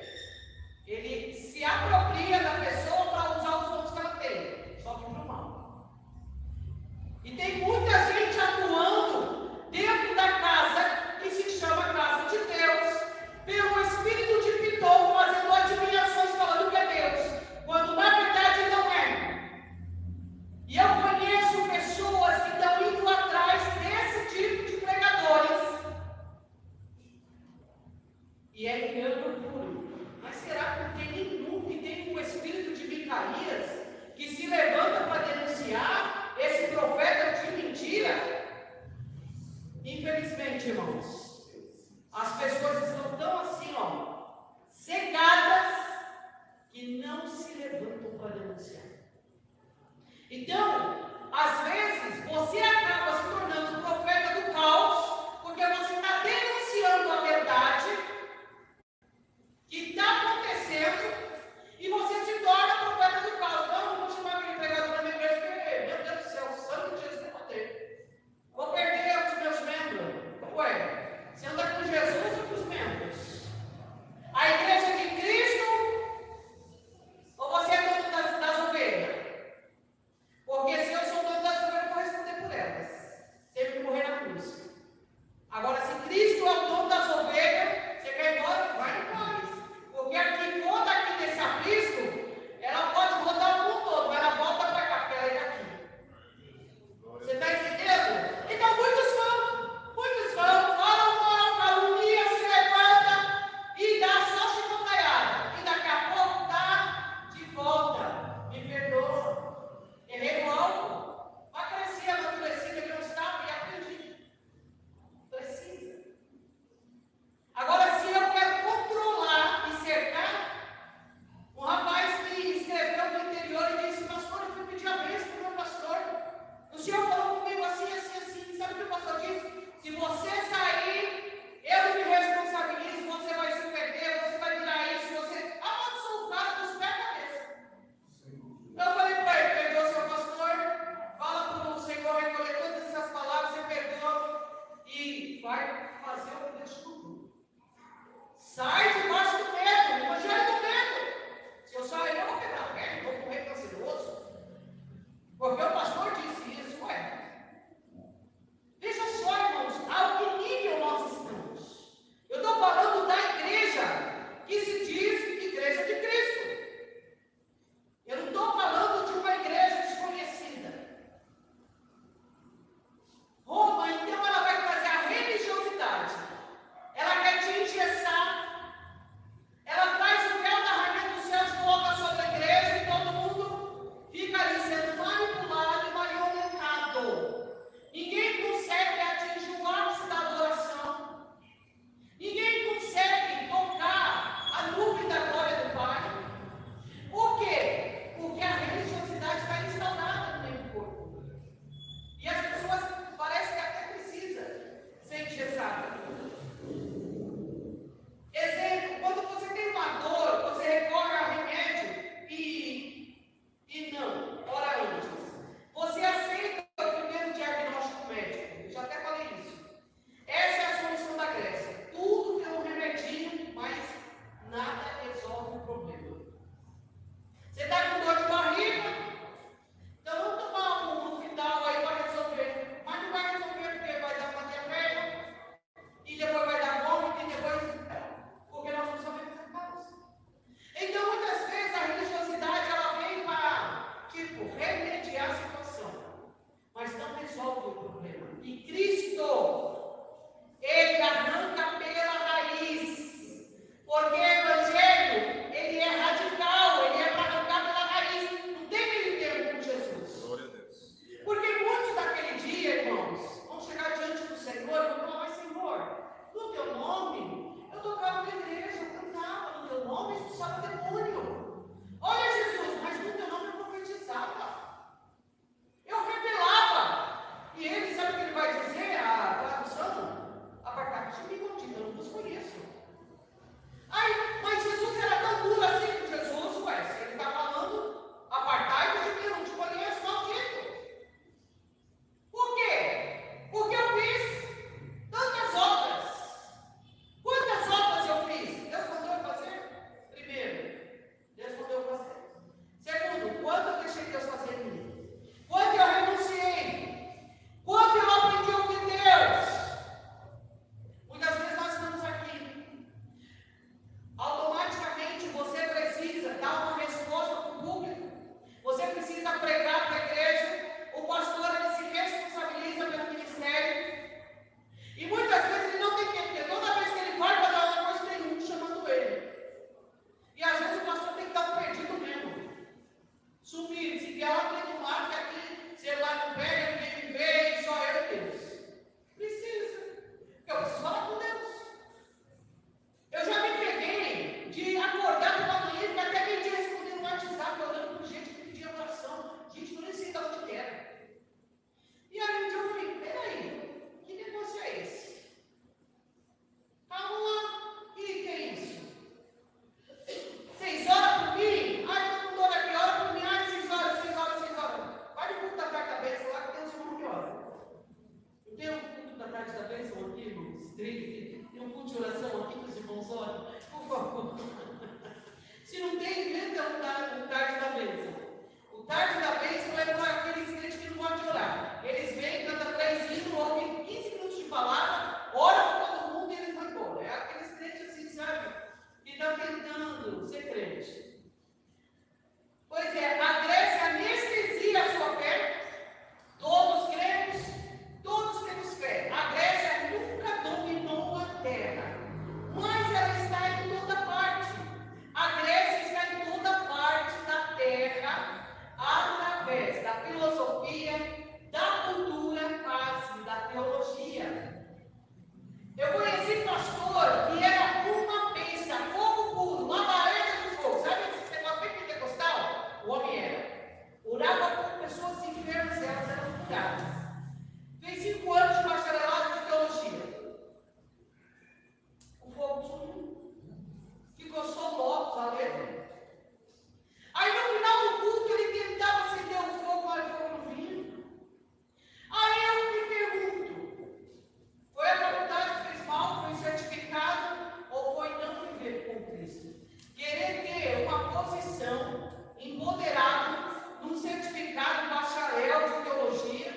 Ele se apropria da pessoa para usar os dons que ela tem, só que para o mal. E tem muita gente atuando dentro da casa que se chama casa de Deus, pelo espírito de Piton, fazendo adivinhações falando que é Deus, quando na verdade não é. E eu conheço pessoas que estão indo atrás desse tipo de pregadores E Cristo, Ele arranca pela raiz. Porque o Evangelho, ele é radical, ele é para arrancar pela raiz. Não tem meio termo com Jesus. Glória a Deus. Porque muitos daquele dia, irmãos, vão chegar diante do Senhor e vão falar: mas Senhor, no teu nome, eu tocava na igreja, eu cantava, no teu nome eu expulsava demônio. Olha, Jesus, mas no teu nome eu profetizava, eu revelava. E ele, sabe o que ele vai dizer? A tradução: apartai-vos de mim, maldito, eu não vos conheço. Aí, mas Jesus era tão duro assim com Jesus, ué, se ele está falando, apartai-vos de mim, eu não te conheço, maldito. Por quê? Porque eu fiz tantas obras. Quantas obras eu fiz? Deus mandou eu fazer? Primeiro, Deus mandou eu fazer. Segundo, quanto eu deixei Deus fazer em mim? Quanto eu renunciei? Quanto eu aprendi a ouvir Deus? Muitas vezes nós estamos aqui. Automaticamente você precisa dar uma resposta para o público. Você precisa pregar para a igreja. O pastor, ele se responsabiliza pelo ministério. E muitas vezes ele não tem tempo, porque toda vez que ele vai fazer uma coisa, tem um chamando ele. E às vezes o pastor tem que dar um perdido mesmo. Sumir, se vier lá dentro do mar, que aqui, celular não pega, ninguém me vê, só eu e Deus. Precisa. Porque eu preciso falar com Deus. Eu já me peguei de acordar pela manhã e ficar até meio dia respondendo no WhatsApp, olhando por gente que pedia oração. Gente, eu nem sei de onde era. E aí um dia eu falei: peraí, que negócio é esse? Calma lá, e que é isso? Vocês oram por mim? Ai, todo mundo ora aqui, ora por mim. Ai, 6 horas, 6 horas, 6 horas. Vai no culto da tarde da bênção lá, que tem uns irmãos que oram. Eu tenho um culto da tarde da bênção aqui, irmãos, tem um culto de oração aqui que os irmãos oram. Por favor. Se não tem, inventa o tarde da bênção. O tarde da bênção é para aqueles crentes que não podem orar. Eles vêm, cantam 3 hinos, ouvem 15 minutos de palavra, oram para todo mundo e eles vão embora. É aqueles crentes assim, sabe? Que estão tentando ser crente. Pois é, a Grécia anestesia a sua fé. Todos temos fé. A Grécia nunca dominou a terra, mas ela está em toda parte. A Grécia está em toda parte da terra, através da filosofia, da cultura, quase da teologia. Eu conheci pastor que era uma bênção, fogo puro, uma lareira de fogo. Sabe esse negócio bem pentecostal? O homem era. Orava por pessoas enfermas, elas eram curadas. Fez 5 anos de bacharelado de teologia. O fogo sumiu. Ficou só Lopes, a letra. Aí no final do culto ele tentava acender o fogo, mas o fogo não vinha. Aí eu me pergunto: foi a faculdade que fez mal, foi certificado, ou foi não viver com Cristo? Querer ter uma posição empoderada num certificado bacharel de teologia,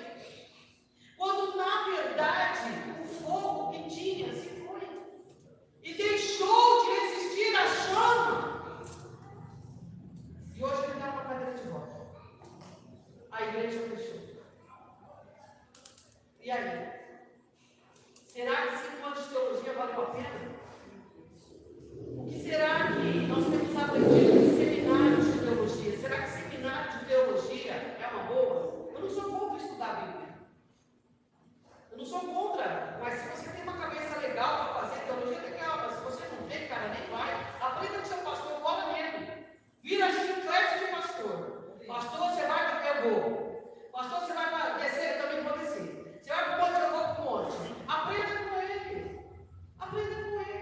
quando na verdade o fogo que tinha se foi e deixou de existir a chama. E hoje ele está na cadeira de volta. A igreja fechou. E aí? Será que 5 anos de teologia valeu a pena? O que será que nós temos aprendido em seminários de teologia? Será que seminário de teologia é uma boa? Eu não sou contra estudar a Bíblia. Eu não sou contra. Mas se você tem uma cabeça legal para fazer teologia, é legal. Mas se você não tem, cara, nem vai. Aprenda com seu pastor, cola nele. Vira chiclete de pastor. Pastor, você vai, eu vou. Pastor, você vai para descer, eu também vou descer. Você vai para o monte, eu vou para o monte. Aprenda com ele. Aprenda com ele.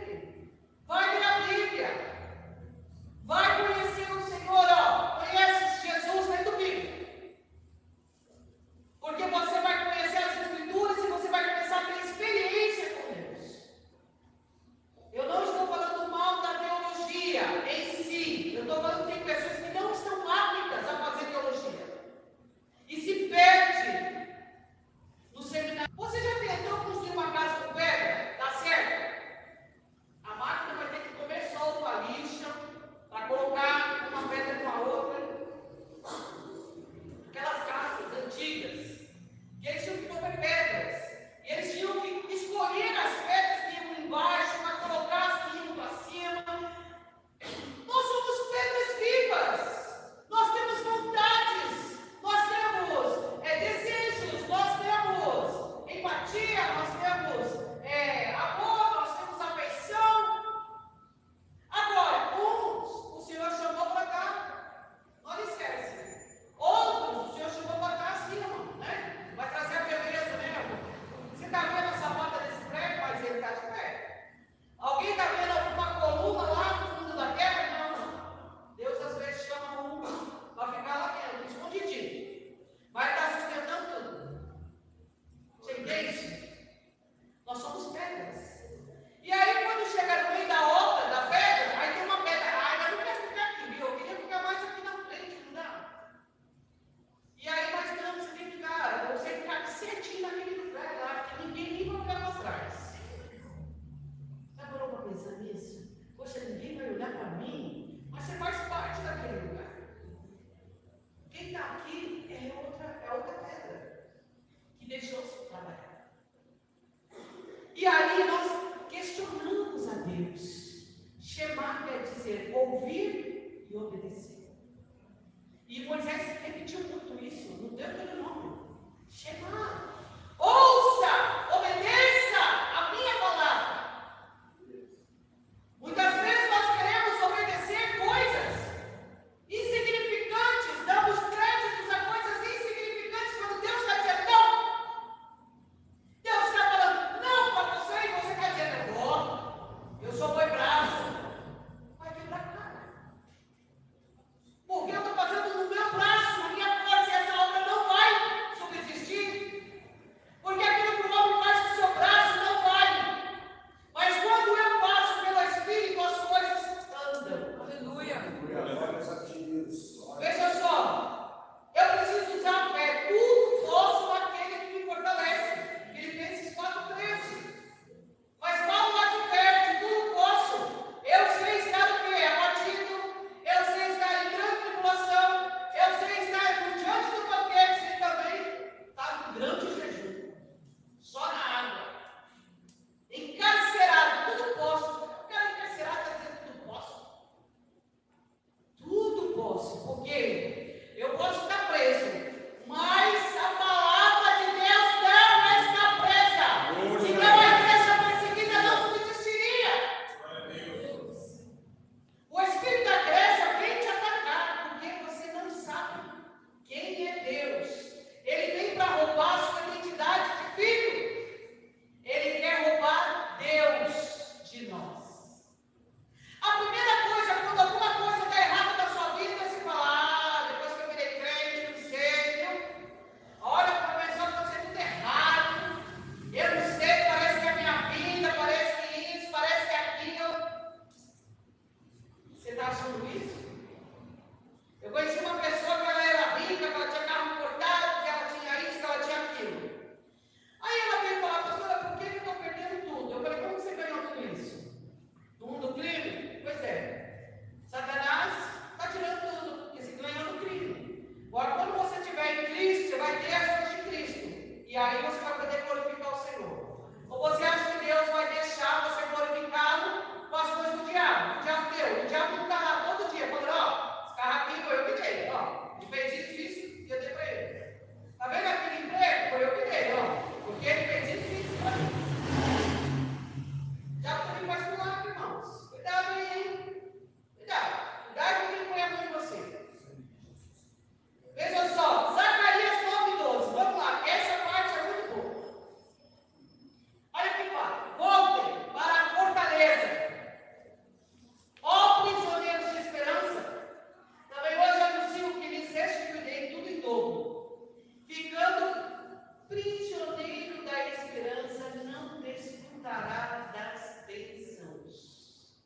esperança não desfrutará das bênçãos.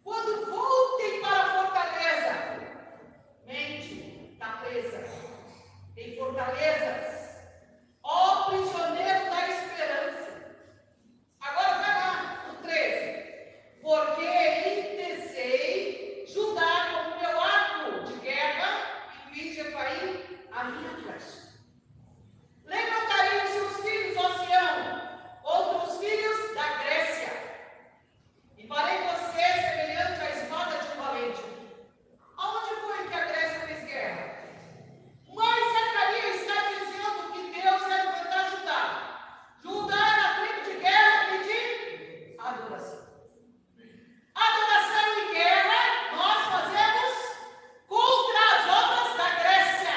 Quando voltem para a fortaleza, mente está presa, tem fortalezas, ó prisioneiro da esperança. Agora vai lá, no 13. Porque intecei Judá como meu arco de guerra e fiz de Efraim a minha flecha. Levantarei os seus filhos, ó Sião, contra os filhos da Grécia, e farei você semelhante à espada de um valente. Aonde foi que a Grécia fez guerra? Mas Zacarias está dizendo que Deus vai levantar Judá. Judá era tribo de guerra e de adoração. Adoração e guerra nós fazemos contra as obras da Grécia.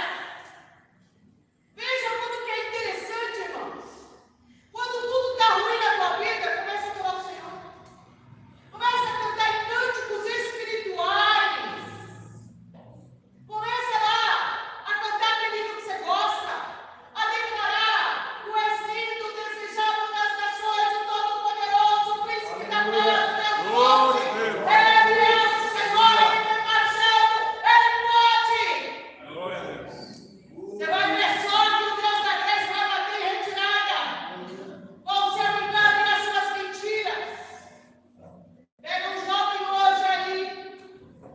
Veja como que é interessante, irmãos. Quando tudo está ruim na tua vida, começa a adorar o Senhor. Começa a cantar em cânticos espirituais. Começa lá a cantar aquele hino que você gosta, a declarar: Tu és lindo, desejável das nações, o Todo-Poderoso, o Príncipe da paz, o Deus forte. Ele é o Senhor, Ele é marchando, Ele pode. Glória a Deus. Você vai ver só que o Deus da Grécia vai bater em retirada, com o seu engano e as suas mentiras. Pega um jovem hoje aí,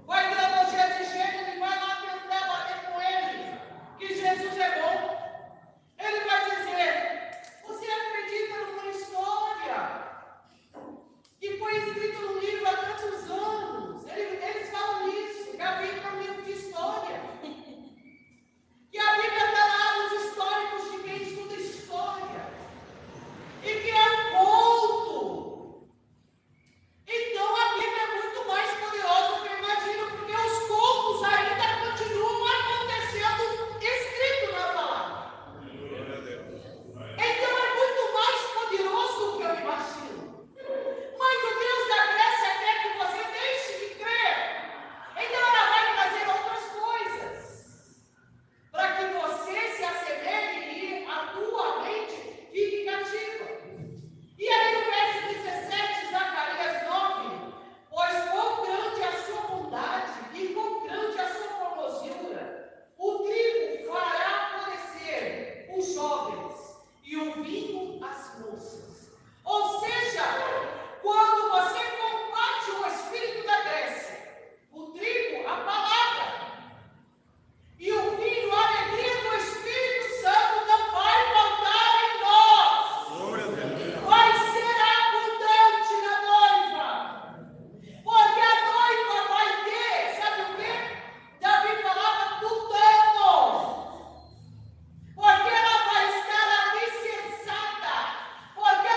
com a ideologia de gênero, e vai lá tentar bater com ele, que Jesus é bom. Ele vai dizer: você acredita numa história que foi escrita no livro há tantos anos? Eles falam isso, que a Bíblia é um livro de história. Que a Bíblia está lá nos históricos de quem estuda história. E que é um conto. Então a Bíblia é muito mais poderosa do que eu imagino, porque os contos ainda continuam acontecendo escrito na palavra. Glória a Deus. Então é muito mais poderoso do que eu imagino. Mas o Deus da Grécia quer que você deixe de crer. Então ela vai trazer outras coisas, para que você se assemelhe e a tua mente fique cativa. E aí no verso 17, Zacarias 9, pois quão grande é a sua bondade e quão grande é a sua formosura, o trigo fará florescer os jovens e o vinho as moças. Ou seja, quando você combate o espírito da Grécia, o trigo, a palavra, e o vinho, a alegria do Espírito Santo não vai faltar em nós. Glória a Deus. Vai ser abundante na noiva. Porque a noiva vai ter, sabe o quê? Davi falava tutano. Porque ela vai estar alicerçada. Porque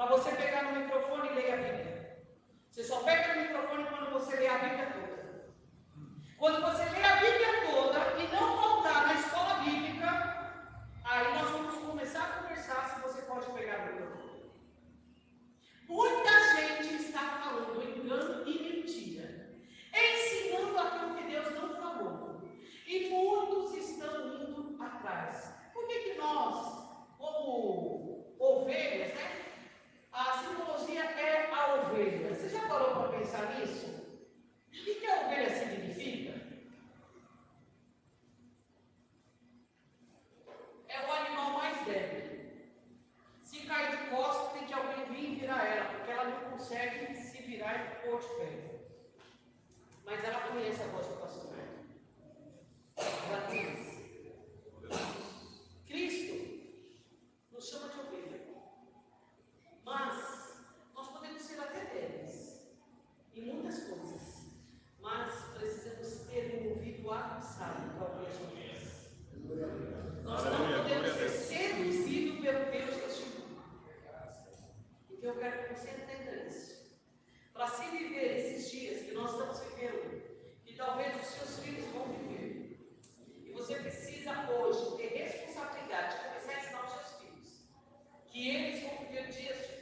para você pegar no microfone e ler a Bíblia. Você só pega no microfone quando você lê a Bíblia toda. Quando você lê a Bíblia toda e não voltar na escola bíblica, aí nós vamos começar a conversar se você pode pegar no microfone. Muita gente está falando engano e mentira, ensinando aquilo que Deus não falou. E muitos estão indo atrás. Por que nós, como ovelhas, né? A simbologia é a ovelha. Você já parou para pensar nisso? O que a ovelha significa? É o animal mais débil. Se cai de costas, tem que alguém vir e virar ela, porque ela não consegue se virar e pôr de pé. Mas ela conhece a voz do pastor. Ela conhece. Cristo nos chama de ovelha. Mas nós podemos ser até débeis em muitas coisas, mas precisamos ter um ouvido aguçado para ouvir as notícias. Nós não podemos ser seduzidos pelo Deus deste mundo. Então eu quero que você entenda isso. Para se viver esses dias que nós estamos vivendo, que talvez os seus filhos vão viver, e você precisa hoje ter responsabilidade de começar a ensinar os seus filhos que eles vão viver dias difíceis.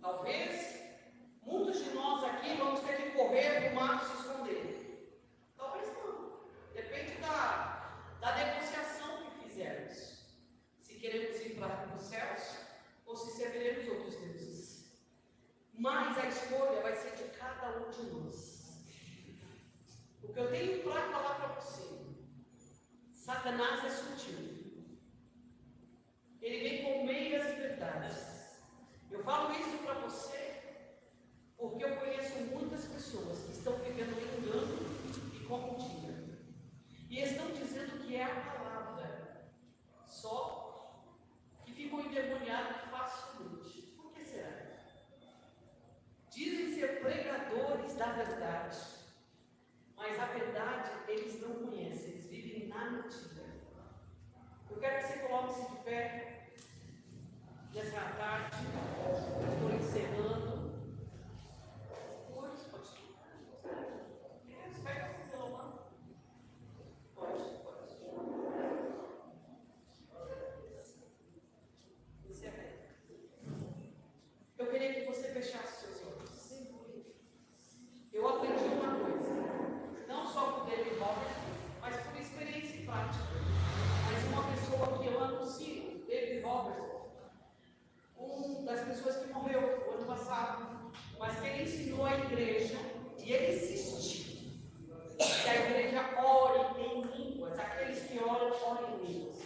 Talvez muitos de nós aqui vamos ter que correr para o mato se esconder. Talvez não. Depende da negociação que fizermos. Se queremos ir para os céus ou se serviremos outros deuses. Mas a escolha vai ser de cada um de nós. O que eu tenho para falar para você: Satanás é sutil. Ele vem com meias verdades. Eu falo isso para você porque eu conheço muitas pessoas que estão vivendo engano e com mentira. E estão dizendo que é a palavra, só que ficam endemoniados facilmente. Por que será? Dizem ser pregadores da verdade, mas a verdade eles não conhecem, eles vivem na mentira. Eu quero que você coloque-se de pé nessa tarde. Estou encerrando. Eu queria que você fechasse seus olhos. Eu aprendi uma coisa, não só com o David Roberts, mas por experiência prática. Mas uma pessoa que eu anuncio, David Roberts, das pessoas que morreu o ano passado, mas que ele ensinou à igreja e ele insistiu que a igreja ore em línguas, aqueles que oram, orem em línguas.